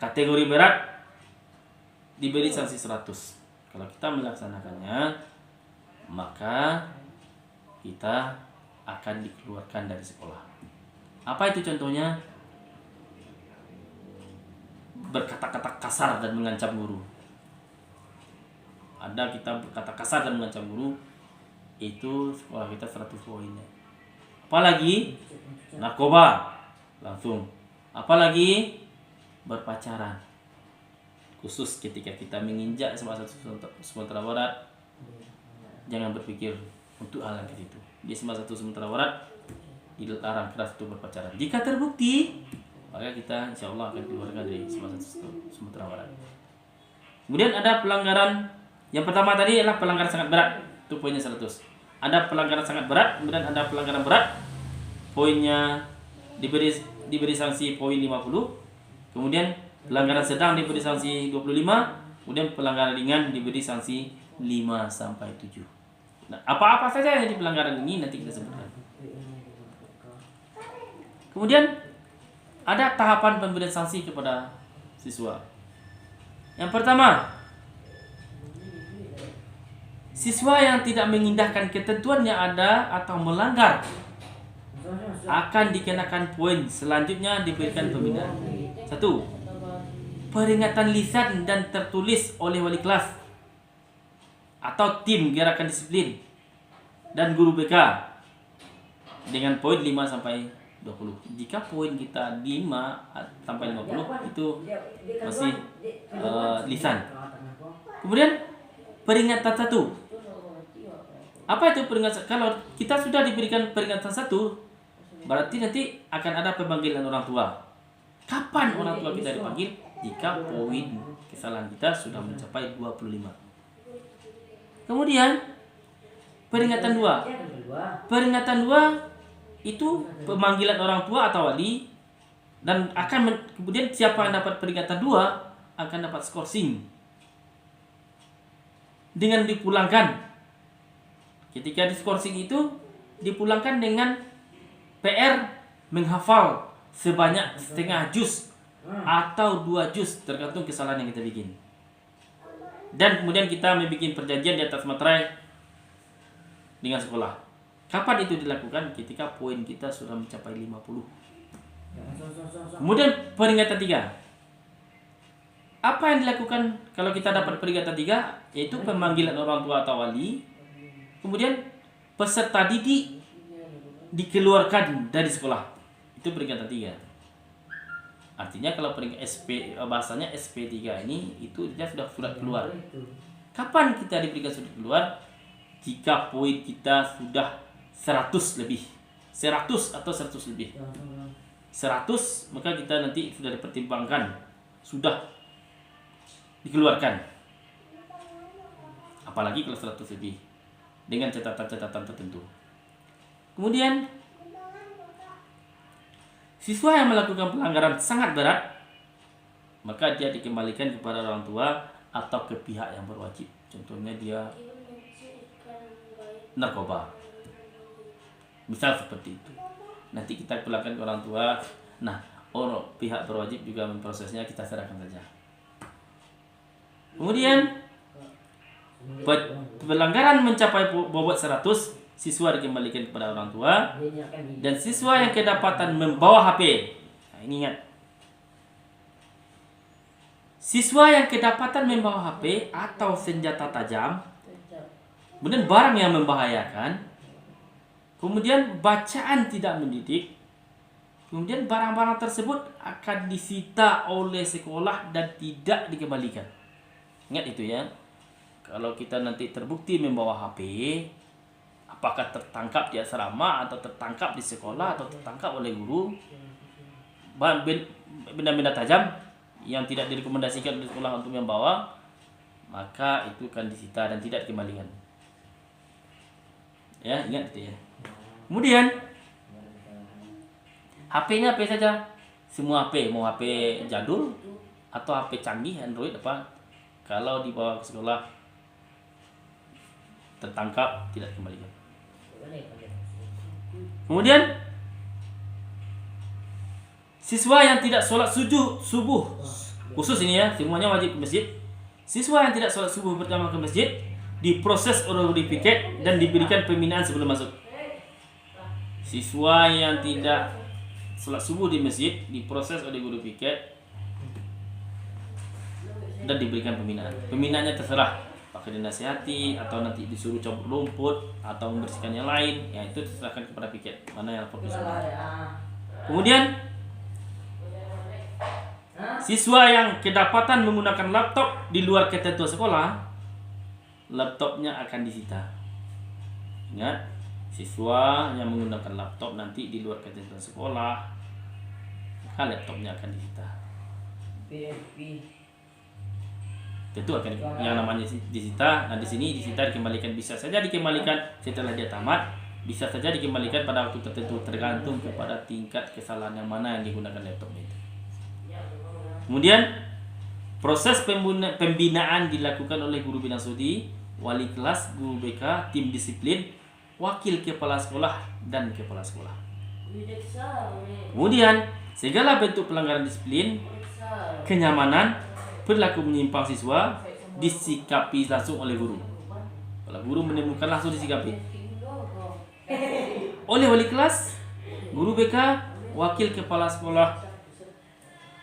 Kategori berat diberi sanksi 100. Kalau kita melaksanakannya, maka kita akan dikeluarkan dari sekolah. Apa itu contohnya? Berkata-kata kasar dan mengancam guru. Ada kita berkata kasar dan mengancam guru, itu sekolah kita 100 poinnya. Apalagi narkoba, langsung. Apalagi berpacaran. Khusus ketika kita menginjak Sumatera Barat, jangan berpikir untuk hal yang kayak itu. Di Sumatera Barat dilarang keras untuk berpacaran. Jika terbukti, maka kita insya Allah akan keluarkan dari Sumatera Barat. Kemudian ada pelanggaran. Yang pertama tadi adalah pelanggaran sangat berat. Itu poinnya 100. Ada pelanggaran sangat berat, kemudian ada pelanggaran berat. Poinnya diberi sanksi poin 50. Kemudian pelanggaran sedang diberi sanksi 25. Kemudian pelanggaran ringan diberi sanksi 5 sampai 7. Nah, apa-apa saja yang di pelanggaran ini nanti kita sebutkan. Kemudian ada tahapan pemberian sanksi kepada siswa. Yang pertama, siswa yang tidak mengindahkan ketentuan yang ada atau melanggar akan dikenakan poin. Selanjutnya diberikan pembinaan. 1. Peringatan lisan dan tertulis oleh wali kelas atau tim gerakan disiplin dan guru BK dengan poin 5 sampai 20. Jika poin kita 5 sampai 50 itu masih lisan. Kemudian peringatan 1. Apa itu peringatan? Kalau kita sudah diberikan peringatan 1, berarti nanti akan ada pemanggilan orang tua. Kapan orang tua kita dipanggil? Jika poin kesalahan kita sudah mencapai 25. Kemudian peringatan 2. Peringatan 2 itu pemanggilan orang tua atau wali, dan kemudian siapa yang dapat peringatan 2 akan dapat skorsing dengan dipulangkan. Ketika diskorsing itu dipulangkan dengan PR menghafal sebanyak setengah juz atau 2 juz, tergantung kesalahan yang kita bikin. Dan kemudian kita membuat perjanjian di atas materai dengan sekolah. Kapan itu dilakukan? Ketika poin kita sudah mencapai 50. Kemudian peringatan 3. Apa yang dilakukan kalau kita dapat peringatan 3? Yaitu pemanggilan orang tua atau wali. Kemudian peserta didik dikeluarkan dari sekolah. Itu peringatan 3. Artinya kalau peringkat bahasanya SP3 ini itu dia sudah keluar. Kapan kita diberikan surat keluar? Jika poin kita sudah 100 lebih. 100 atau 100 lebih. 100 maka kita nanti sudah dipertimbangkan, sudah dikeluarkan. Apalagi kalau 100 lebih, dengan catatan-catatan tertentu. Kemudian siswa yang melakukan pelanggaran sangat berat, maka dia dikembalikan kepada orang tua atau ke pihak yang berwajib. Contohnya dia narkoba, misal seperti itu. Nanti kita pulangkan ke orang tua. Nah, pihak berwajib juga memprosesnya, kita serahkan saja. Kemudian pelanggaran mencapai bobot 100, siswa dikembalikan kepada orang tua. Dan siswa yang kedapatan membawa HP, nah ini ingat, siswa yang kedapatan membawa HP atau senjata tajam, kemudian barang yang membahayakan, kemudian bacaan tidak mendidik, kemudian barang-barang tersebut akan disita oleh sekolah dan tidak dikembalikan. Ingat itu ya. Kalau kita nanti terbukti membawa HP, apakah tertangkap di asrama atau tertangkap di sekolah atau tertangkap oleh guru, benda-benda tajam yang tidak direkomendasikan oleh sekolah untuk membawa, maka itu akan disita dan tidak dikembalikan. Ya, ingat itu ya. Kemudian HP-nya apa saja? Semua HP, mau HP jadul atau HP canggih Android apa? Kalau dibawa ke sekolah tertangkap tidak dikembalikan. Kemudian siswa yang tidak sholat subuh, khusus ini ya, semuanya wajib ke masjid. Siswa yang tidak sholat subuh berjamaah ke masjid diproses oleh guru piket dan diberikan pembinaan sebelum masuk. Siswa yang tidak sholat subuh di masjid diproses oleh guru piket dan diberikan pembinaan. Pembinaannya terserah, pakai dinasihati atau nanti disuruh cabut rumput atau membersihkan yang lain, ya itu diserahkan kepada piket mana yang profesional. Kemudian siswa yang kedapatan menggunakan laptop di luar ketentuan sekolah, laptopnya akan disita. Ingat, siswa yang menggunakan laptop nanti di luar ketentuan sekolah, maka laptopnya akan disita. Tentu akan yang namanya disita. Nah, di sini disita dikembalikan, bisa saja dikembalikan setelah dia tamat, bisa saja dikembalikan pada waktu tertentu, tergantung kepada tingkat kesalahan yang mana yang digunakan laptopnya itu. Kemudian proses pembinaan dilakukan oleh guru bina studi, wali kelas, guru BK, tim disiplin, wakil kepala sekolah dan kepala sekolah. Kemudian segala bentuk pelanggaran disiplin, kenyamanan, perilaku menyimpang siswa disikapi langsung oleh guru. Kalau guru menemukan, langsung disikapi oleh wali kelas, guru BK, wakil kepala sekolah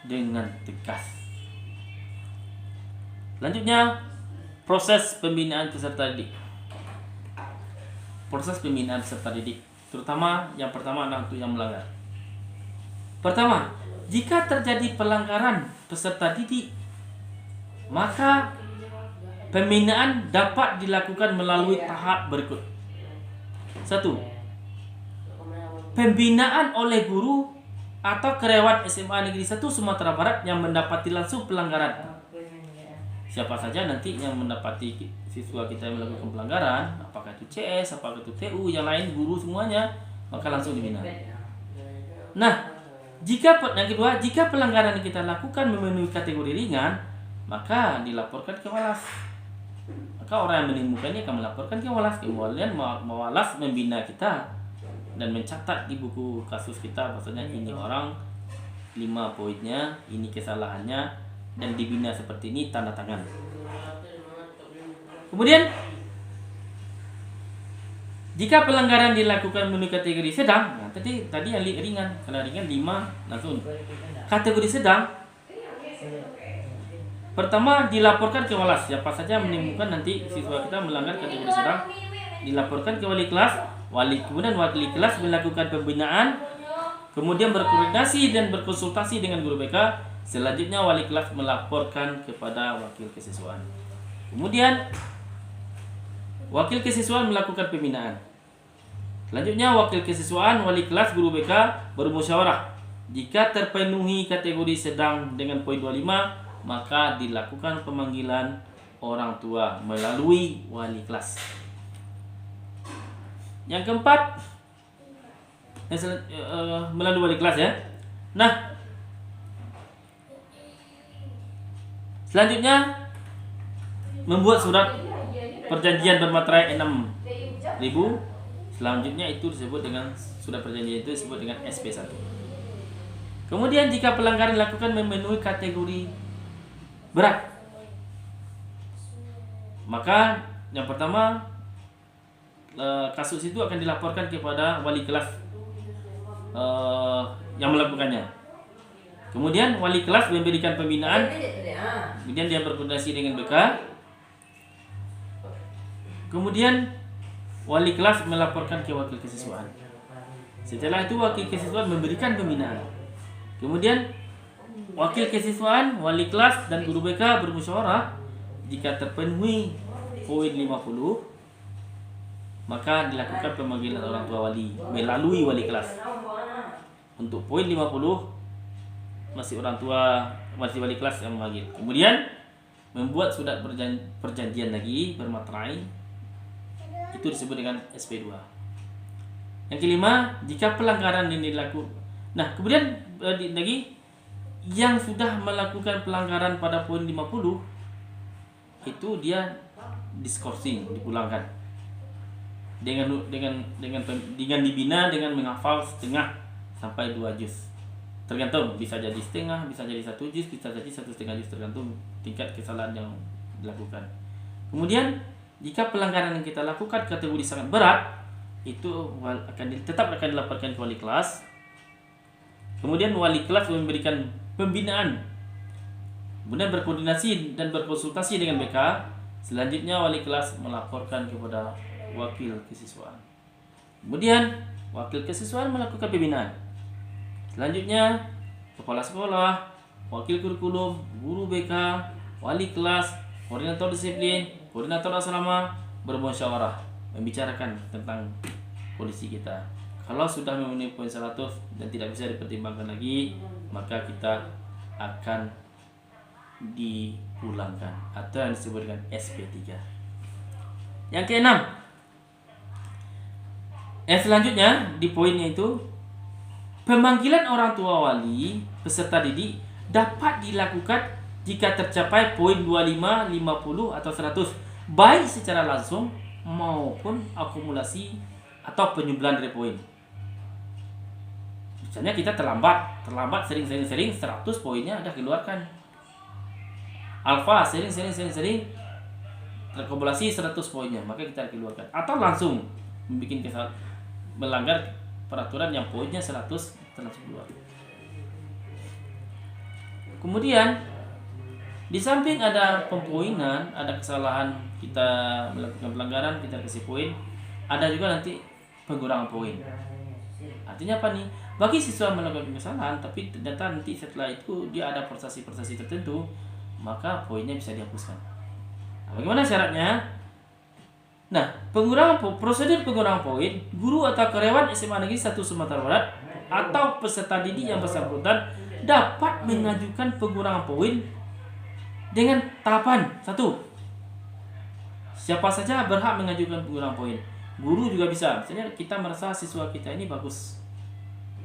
dengan tegas. Selanjutnya, proses pembinaan peserta didik. Proses pembinaan peserta didik, terutama yang pertama adalah untuk yang melanggar. Pertama, jika terjadi pelanggaran peserta didik, maka pembinaan dapat dilakukan melalui tahap berikut. 1. Pembinaan oleh guru atau karyawan SMA Negeri 1 Sumatera Barat yang mendapati langsung pelanggaran. Siapa saja nanti yang mendapati siswa kita yang melakukan pelanggaran, apakah itu CS, apakah itu TU, yang lain guru semuanya, maka langsung dibina. Nah, yang kedua, jika pelanggaran yang kita lakukan memenuhi kategori ringan, maka dilaporkan ke Walas. Maka orang yang menemukannya akan melaporkan ke Walas. Kemudian Walas membina kita dan mencatat di buku kasus kita, maksudnya ini orang 5 poinnya, ini kesalahannya, dan dibina seperti ini, tanda tangan. Kemudian jika pelanggaran dilakukan memenuhi kategori sedang, nah, tadi yang ringan, kalau ringan 5 langsung. Kategori sedang, pertama dilaporkan ke walas. Siapa saja menemukan nanti siswa kita melanggar kategori sedang, dilaporkan ke wali kelas. Kemudian wali kelas melakukan pembinaan, kemudian berkoordinasi dan berkonsultasi dengan guru BK. Selanjutnya wali kelas melaporkan kepada wakil kesiswaan. Kemudian wakil kesiswaan melakukan pembinaan. Selanjutnya wakil kesiswaan, wali kelas, guru BK bermusyawarah. Jika terpenuhi kategori sedang dengan poin 25, maka dilakukan pemanggilan orang tua melalui wali kelas. Yang keempat, melalui wali kelas ya. Nah, selanjutnya membuat surat perjanjian bermaterai 6.000. Selanjutnya itu disebut dengan surat perjanjian, itu disebut dengan SP1. Kemudian jika pelanggaran dilakukan memenuhi kategori berat, maka yang pertama kasus itu akan dilaporkan kepada wali kelas yang melakukannya. Kemudian wali kelas memberikan pembinaan, kemudian dia berkoordinasi dengan BK. Kemudian wali kelas melaporkan ke wakil kesiswaan. Setelah itu wakil kesiswaan memberikan pembinaan. Kemudian wakil kesiswaan, wali kelas, dan guru BK bermusyawarah. Jika terpenuhi poin 50, maka dilakukan pemanggilan orang tua wali melalui wali kelas. Untuk poin 50 masih orang tua, masih wali kelas yang memanggil. Kemudian membuat surat perjanjian lagi bermaterai, itu disebut dengan SP2. Yang kelima, jika pelanggaran ini dilakukan. Nah, kemudian lagi yang sudah melakukan pelanggaran pada poin 50, itu dia diskorsing, dipulangkan. Dengan dibina dengan menghafal setengah sampai 2 juz. Tergantung, bisa jadi setengah, bisa jadi 1 juz, bisa jadi 1,5 juz, tergantung tingkat kesalahan yang dilakukan. Kemudian jika pelanggaran yang kita lakukan kategori sangat berat, itu tetap akan dilaporkan ke wali kelas. Kemudian wali kelas memberikan pembinaan, kemudian berkoordinasi dan berkonsultasi dengan BK. Selanjutnya wali kelas melaporkan kepada wakil kesiswaan. Kemudian wakil kesiswaan melakukan pembinaan. Selanjutnya kepala sekolah, wakil kurikulum, guru BK, wali kelas, koordinator disiplin, koordinator asrama bermusyawarah membicarakan tentang kondisi kita. Kalau sudah memenuhi poin 100 dan tidak bisa dipertimbangkan lagi, maka kita akan dipulangkan atau yang disebut dengan SP3. Yang keenam, selanjutnya di poinnya itu, pemanggilan orang tua wali peserta didik dapat dilakukan jika tercapai poin 25, 50 atau 100, baik secara langsung maupun akumulasi atau penyumbuhan dari poin. Misalnya kita terlambat sering 100 poinnya ada keluarkan. Alfa sering terkumulasi 100 poinnya, maka kita keluarkan. Atau langsung melanggar peraturan yang poinnya 100 langsung keluar. Kemudian di samping ada pempoinan, ada kesalahan kita melakukan pelanggaran, kita kasih poin, ada juga nanti pengurangan poin. Artinya apa nih? Bagi siswa melakukan kesalahan tapi ternyata nanti setelah itu dia ada prestasi-prestasi tertentu, maka poinnya bisa dihapuskan. Nah, bagaimana syaratnya? Nah, prosedur pengurangan poin, guru atau karyawan SMA Negeri 1 Sumatera Barat atau peserta didik yang bersangkutan dapat mengajukan pengurangan poin dengan tahapan 1. Siapa saja berhak mengajukan pengurangan poin. Guru juga bisa. Misalnya kita merasa siswa kita ini bagus,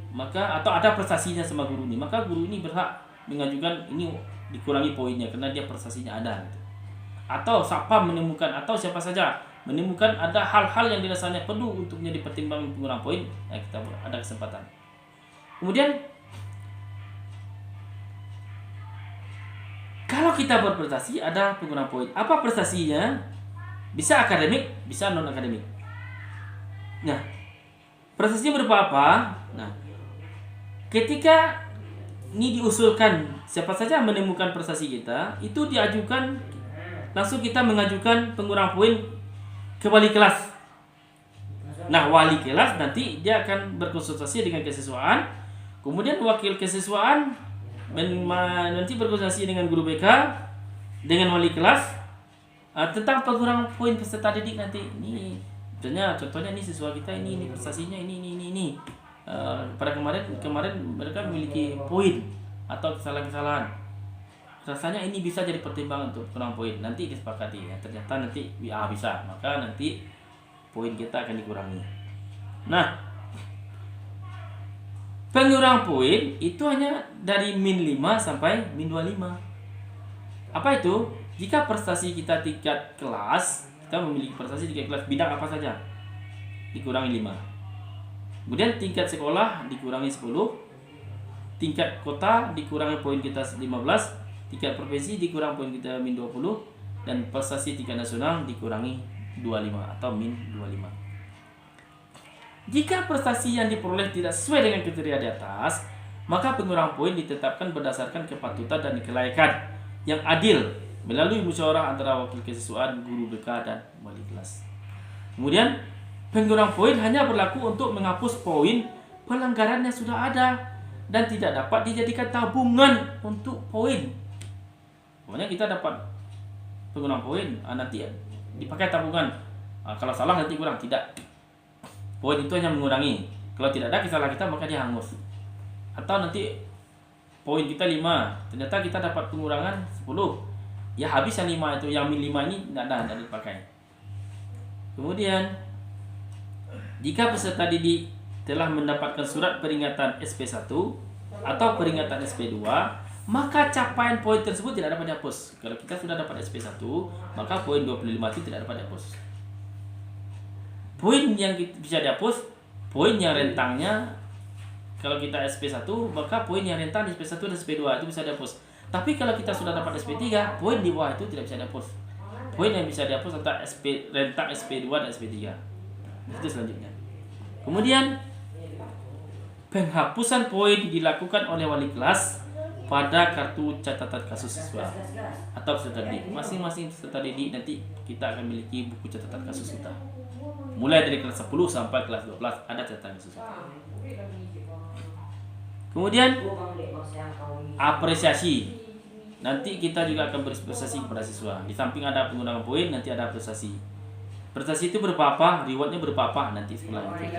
maka atau ada prestasinya sama guru ini, maka guru ini berhak mengajukan ini dikurangi poinnya karena dia prestasinya ada gitu. Atau siapa saja menemukan ada hal-hal yang dirasanya perlu untuk menjadi pertimbangan pengurangan poin, kita ada kesempatan. Kemudian kita berprestasi ada penggunaan poin. Apa prestasinya? Bisa akademik, bisa non akademik. Nah, prestasinya berupa apa? Nah, ketika ini diusulkan, siapa saja menemukan prestasi kita, itu diajukan, langsung kita mengajukan penggunaan poin ke wali kelas. Nah, wali kelas nanti dia akan berkonsultasi dengan kesiswaan, kemudian wakil kesiswaan nanti berkonsultasi dengan guru BK, dengan wali kelas tentang penggunaan poin peserta didik nanti. Ini contohnya ini siswa kita ini prestasinya ini. Pada kemarin mereka memiliki poin atau kesalahan-kesalahan. Rasanya ini bisa jadi pertimbangan untuk kurang poin. Nanti disepakati ya. Ternyata nanti bisa, maka nanti poin kita akan dikurangi. Nah, pengurangan poin itu hanya dari min 5 sampai min 25. Apa itu? Jika prestasi kita tingkat kelas, kita memiliki prestasi tingkat kelas bidang apa saja, dikurangi 5. Kemudian tingkat sekolah dikurangi 10, tingkat kota dikurangi poin kita 15, tingkat provinsi dikurangi poin kita min 20, dan prestasi tingkat nasional dikurangi 25 atau min 25. Jika prestasi yang diperoleh tidak sesuai dengan kriteria di atas, maka pengurangan poin ditetapkan berdasarkan kepatutan dan kelayakan yang adil melalui musyawarah antara wakil kesiswaan, guru BK, dan wali kelas. Kemudian, pengurangan poin hanya berlaku untuk menghapus poin pelanggaran yang sudah ada dan tidak dapat dijadikan tabungan untuk poin. Pokoknya kita dapat pengurangan poin, nanti dipakai tabungan. Kalau salah nanti kurang, tidak. Poin itu hanya mengurangi. Kalau tidak ada kesalahan kita, maka dia hangus. Atau nanti poin kita 5, ternyata kita dapat pengurangan 10. Ya habis yang 5 itu, yang min 5 ini tidak dipakai. Kemudian, jika peserta didik telah mendapatkan surat peringatan SP1 atau peringatan SP2, maka capaian poin tersebut tidak dapat dihapus. Kalau kita sudah dapat SP1, maka poin 25 itu tidak dapat dihapus. Poin yang bisa dihapus, poin yang rentangnya, kalau kita SP1, maka poin yang rentang di SP1 dan SP2 itu bisa dihapus. Tapi kalau kita sudah dapat SP3, poin di bawah itu tidak bisa dihapus. Poin yang bisa dihapus adalah rentang SP2 dan SP3. Itu selanjutnya. Kemudian, penghapusan poin dilakukan oleh wali kelas pada kartu catatan kasus siswa atau peserta didik. Masing-masing peserta didik nanti kita akan memiliki buku catatan kasus kita. Mulai dari kelas 10 sampai kelas 12 ada catatan kasus kita. Kemudian apresiasi. Nanti kita juga akan berprestasi kepada siswa. Di samping ada pengurangan poin, nanti ada apresiasi. Prestasi itu berupa apa? Rewardnya berupa apa? Nanti setelah itu.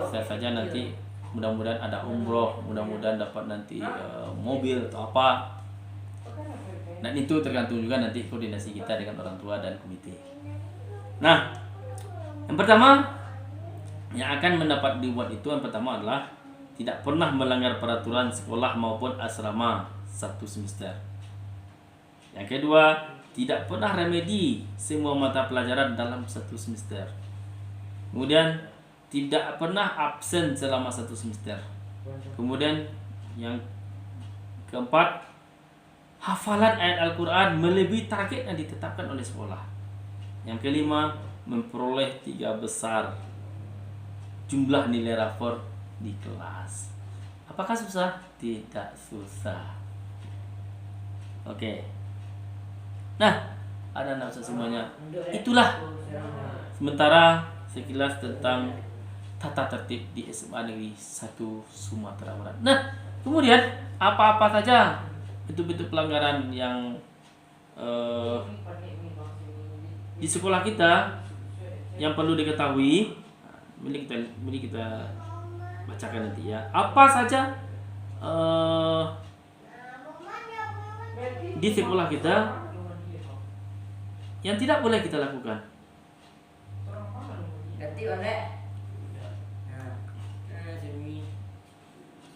Saya saja nanti mudah-mudahan ada umroh, mudah-mudahan dapat nanti mobil atau apa. Dan itu tergantung juga nanti koordinasi kita dengan orang tua dan komite. Nah, yang pertama yang akan mendapat reward itu yang pertama adalah tidak pernah melanggar peraturan sekolah maupun asrama satu semester. Yang kedua, tidak pernah remedi semua mata pelajaran dalam satu semester. Kemudian, tidak pernah absen selama satu semester. Kemudian, yang keempat, hafalan ayat Al-Quran melebihi target yang ditetapkan oleh sekolah. Yang kelima, memperoleh 3 besar jumlah nilai rapor di kelas. Apakah susah? Tidak susah. Oke. Nah, ada anak semuanya. Itulah sementara sekilas tentang tata tertib di SMA Negeri 1 Sumatera Barat. Nah, kemudian apa-apa saja bentuk-bentuk pelanggaran yang di sekolah kita yang perlu diketahui. Ini kita bacakan nanti ya. Apa saja di sekolah kita yang tidak boleh kita lakukan.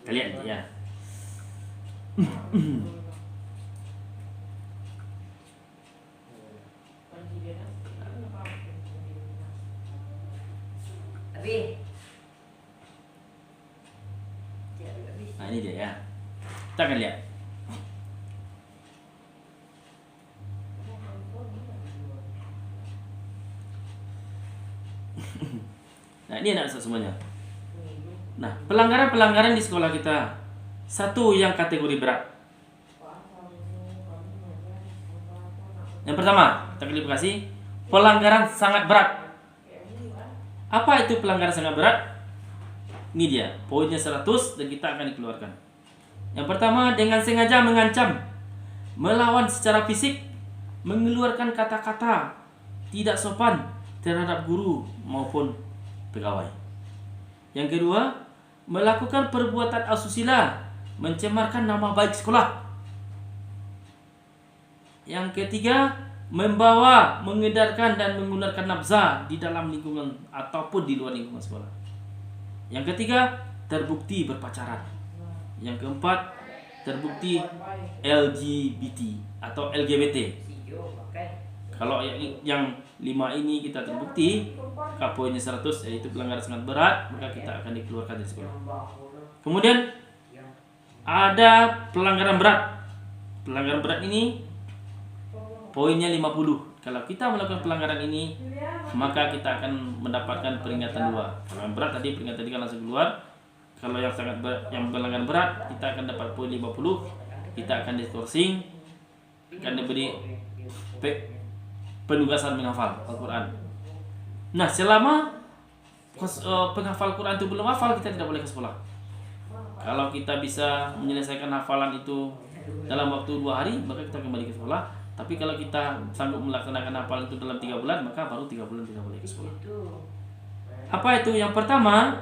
Kalian ya. Nah, ini dia ya. Kita akan lihat. Nah, ini anak semuanya. Nah, pelanggaran-pelanggaran di sekolah kita. Satu yang kategori berat. Yang pertama, kita klasifikasi pelanggaran sangat berat. Apa itu pelanggaran sangat berat? Ini dia, poinnya 100 dan kita akan dikeluarkan. Yang pertama, dengan sengaja mengancam, melawan secara fisik, mengeluarkan kata-kata tidak sopan terhadap guru maupun pegawai. Yang kedua, melakukan perbuatan asusila, mencemarkan nama baik sekolah. Yang ketiga, membawa, mengedarkan dan menggunakan nafza di dalam lingkungan ataupun di luar lingkungan sekolah. Yang ketiga, terbukti berpacaran. Yang keempat, terbukti LGBT atau LGBT. Kalau yang 5 ini kita terbukti, poinnya 100, yaitu pelanggaran sangat berat, maka kita akan dikeluarkan dari sekolah. Kemudian ada pelanggaran berat. Pelanggaran berat ini poinnya 50. Kalau kita melakukan pelanggaran ini, maka kita akan mendapatkan peringatan 2. Kalau yang berat tadi peringatan 3 langsung keluar. Kalau yang sangat berat, yang pelanggaran berat, kita akan dapat poin 50. Kita akan diskorsing, akan diberi penugasan menghafal Al-Quran. Nah, selama penghafal Quran itu belum hafal, kita tidak boleh ke sekolah. Kalau kita bisa menyelesaikan hafalan itu dalam waktu 2 hari, maka kita kembali ke sekolah. Tapi kalau kita sanggup melaksanakan hafalan itu dalam 3 bulan, maka baru 3 bulan kita boleh ke sekolah. Apa itu? Yang pertama,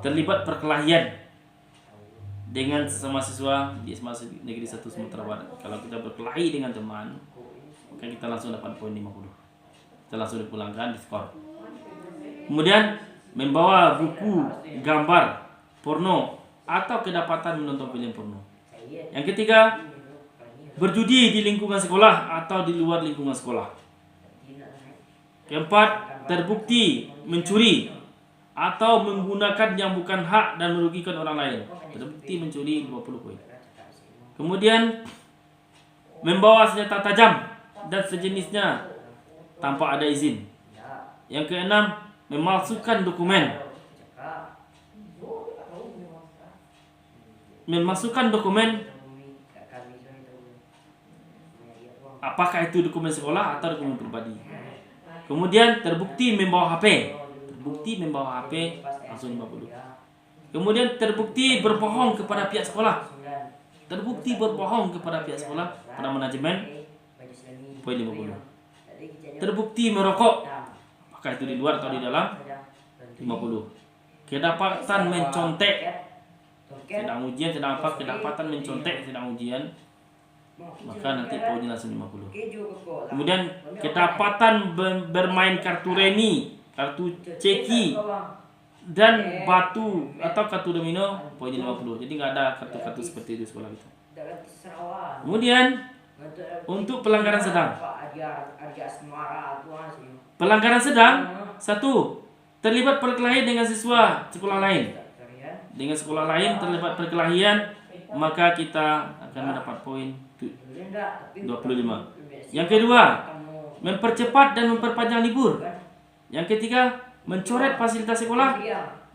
terlibat perkelahian dengan sesama siswa di SMA Negeri 1 Sumatera Barat. Kalau kita berkelahi dengan teman, maka kita langsung dapat poin 50. Kita langsung dipulangkan, diskor. Kemudian membawa buku, gambar, porno atau kedapatan menonton film porno. Yang ketiga, berjudi di lingkungan sekolah atau di luar lingkungan sekolah. Keempat, terbukti mencuri atau menggunakan yang bukan hak dan merugikan orang lain. Terbukti mencuri 20 poin. Kemudian membawa senjata tajam dan sejenisnya tanpa ada izin. Yang keenam, memalsukan dokumen. Memasukkan dokumen, apakah itu dokumen sekolah atau dokumen pribadi. Kemudian terbukti membawa HP. Terbukti membawa HP langsung 50. Kemudian terbukti berbohong kepada pihak sekolah. Terbukti berbohong kepada pihak sekolah pada manajemen, poin 50. Terbukti merokok, apakah itu di luar atau di dalam, 50. Kedapatan mencontek, sedang ujian, sedang apa, kedapatan mencontek sedang ujian, maka nanti poinnya langsung 50. Kemudian kedapatan bermain kartu remi, kartu ceki dan batu atau kartu domino, poinnya 50. Jadi nggak ada kartu-kartu seperti itu di sekolah kita. Kemudian untuk pelanggaran sedang. Pelanggaran sedang, 1. Terlibat perkelahian dengan siswa sekolah lain. Dengan sekolah lain terlibat perkelahian, maka kita akan mendapat poin 25. Yang kedua, mempercepat dan memperpanjang libur. Yang ketiga, mencoret fasilitas sekolah.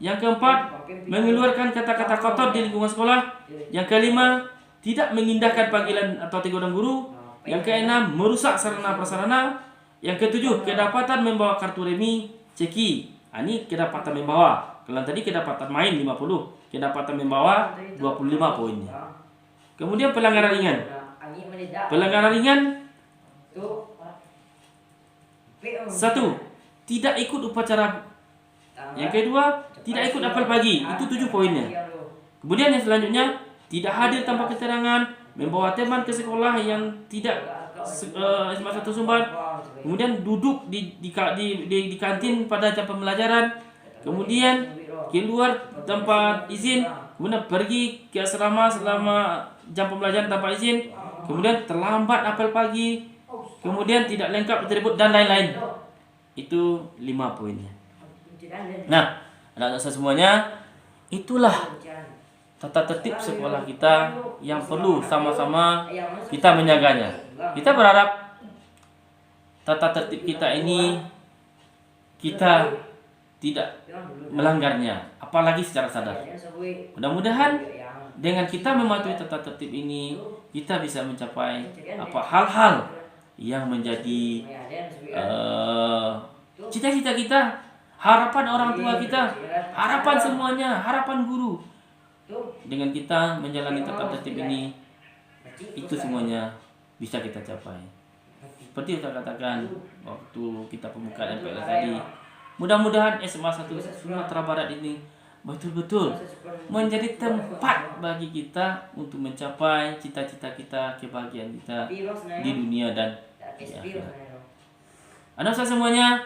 Yang keempat, mengeluarkan kata-kata kotor di lingkungan sekolah. Yang kelima, tidak mengindahkan panggilan atau teguran guru. Yang keenam, merusak sarana prasarana. Yang ketujuh, kedapatan membawa kartu remi, ceki. Ini kedapatan membawa. Kalau tadi kedapatan main 50, kedapatan membawa 25 poinnya. Kemudian pelanggaran ringan. Pelanggaran ringan, 1. Tidak ikut upacara. Yang kedua, tidak ikut apel pagi. Itu 7 poinnya. Kemudian yang selanjutnya, tidak hadir tanpa keterangan, membawa teman ke sekolah yang tidak SMA 1 Sumbar. Kemudian duduk di kantin pada jam pembelajaran. Kemudian keluar tanpa izin. Kemudian pergi ke asrama selama jam pembelajaran tanpa izin. Kemudian terlambat apel pagi. Kemudian tidak lengkap atribut dan lain-lain. Itu 5 poinnya. Nah, anak-anak semuanya, itulah tata tertib sekolah kita yang perlu sama-sama kita menjaganya. Kita berharap tata tertib kita ini kita tidak melanggarnya, apalagi secara sadar. Mudah-mudahan dengan kita mematuhi tata tertib ini, kita bisa mencapai hal-hal yang menjadi cita-cita kita, harapan orang tua kita, harapan semuanya, harapan guru. Dengan kita menjalani tata tertib ini, itu semuanya bisa kita capai. Seperti kita katakan waktu kita pembukaan MPLS tadi, mudah-mudahan SMA 1 Sumatera Barat ini betul-betul menjadi tempat bagi kita untuk mencapai cita-cita kita, kebahagiaan kita di dunia dan di akhirat. Anak usaha semuanya,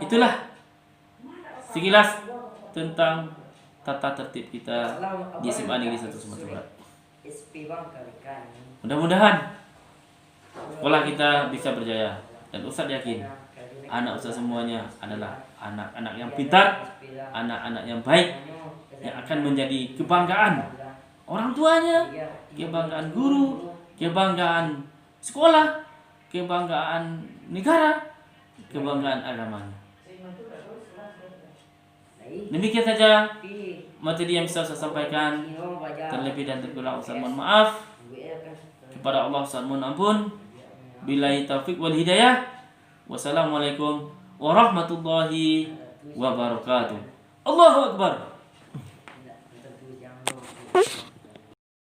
itulah sekilas tentang tata tertib kita di SMA Negeri 1 Sumatera Barat. Mudah-mudahan sekolah kita bisa berjaya, dan Ustaz yakin anak Ustaz semuanya adalah anak-anak yang pintar, anak-anak yang baik, yang akan menjadi kebanggaan orang tuanya, kebanggaan guru, kebanggaan sekolah, kebanggaan negara, kebanggaan agamanya. Demikian saja materi yang bisa saya sampaikan. Terlebih dan terkurang Ustaz mohon maaf. Kepada Allah Ustaz mohon ampun. Billahi taufiq wal hidayah. Wassalamualaikum warahmatullahi wabarakatuh. Allahu Akbar.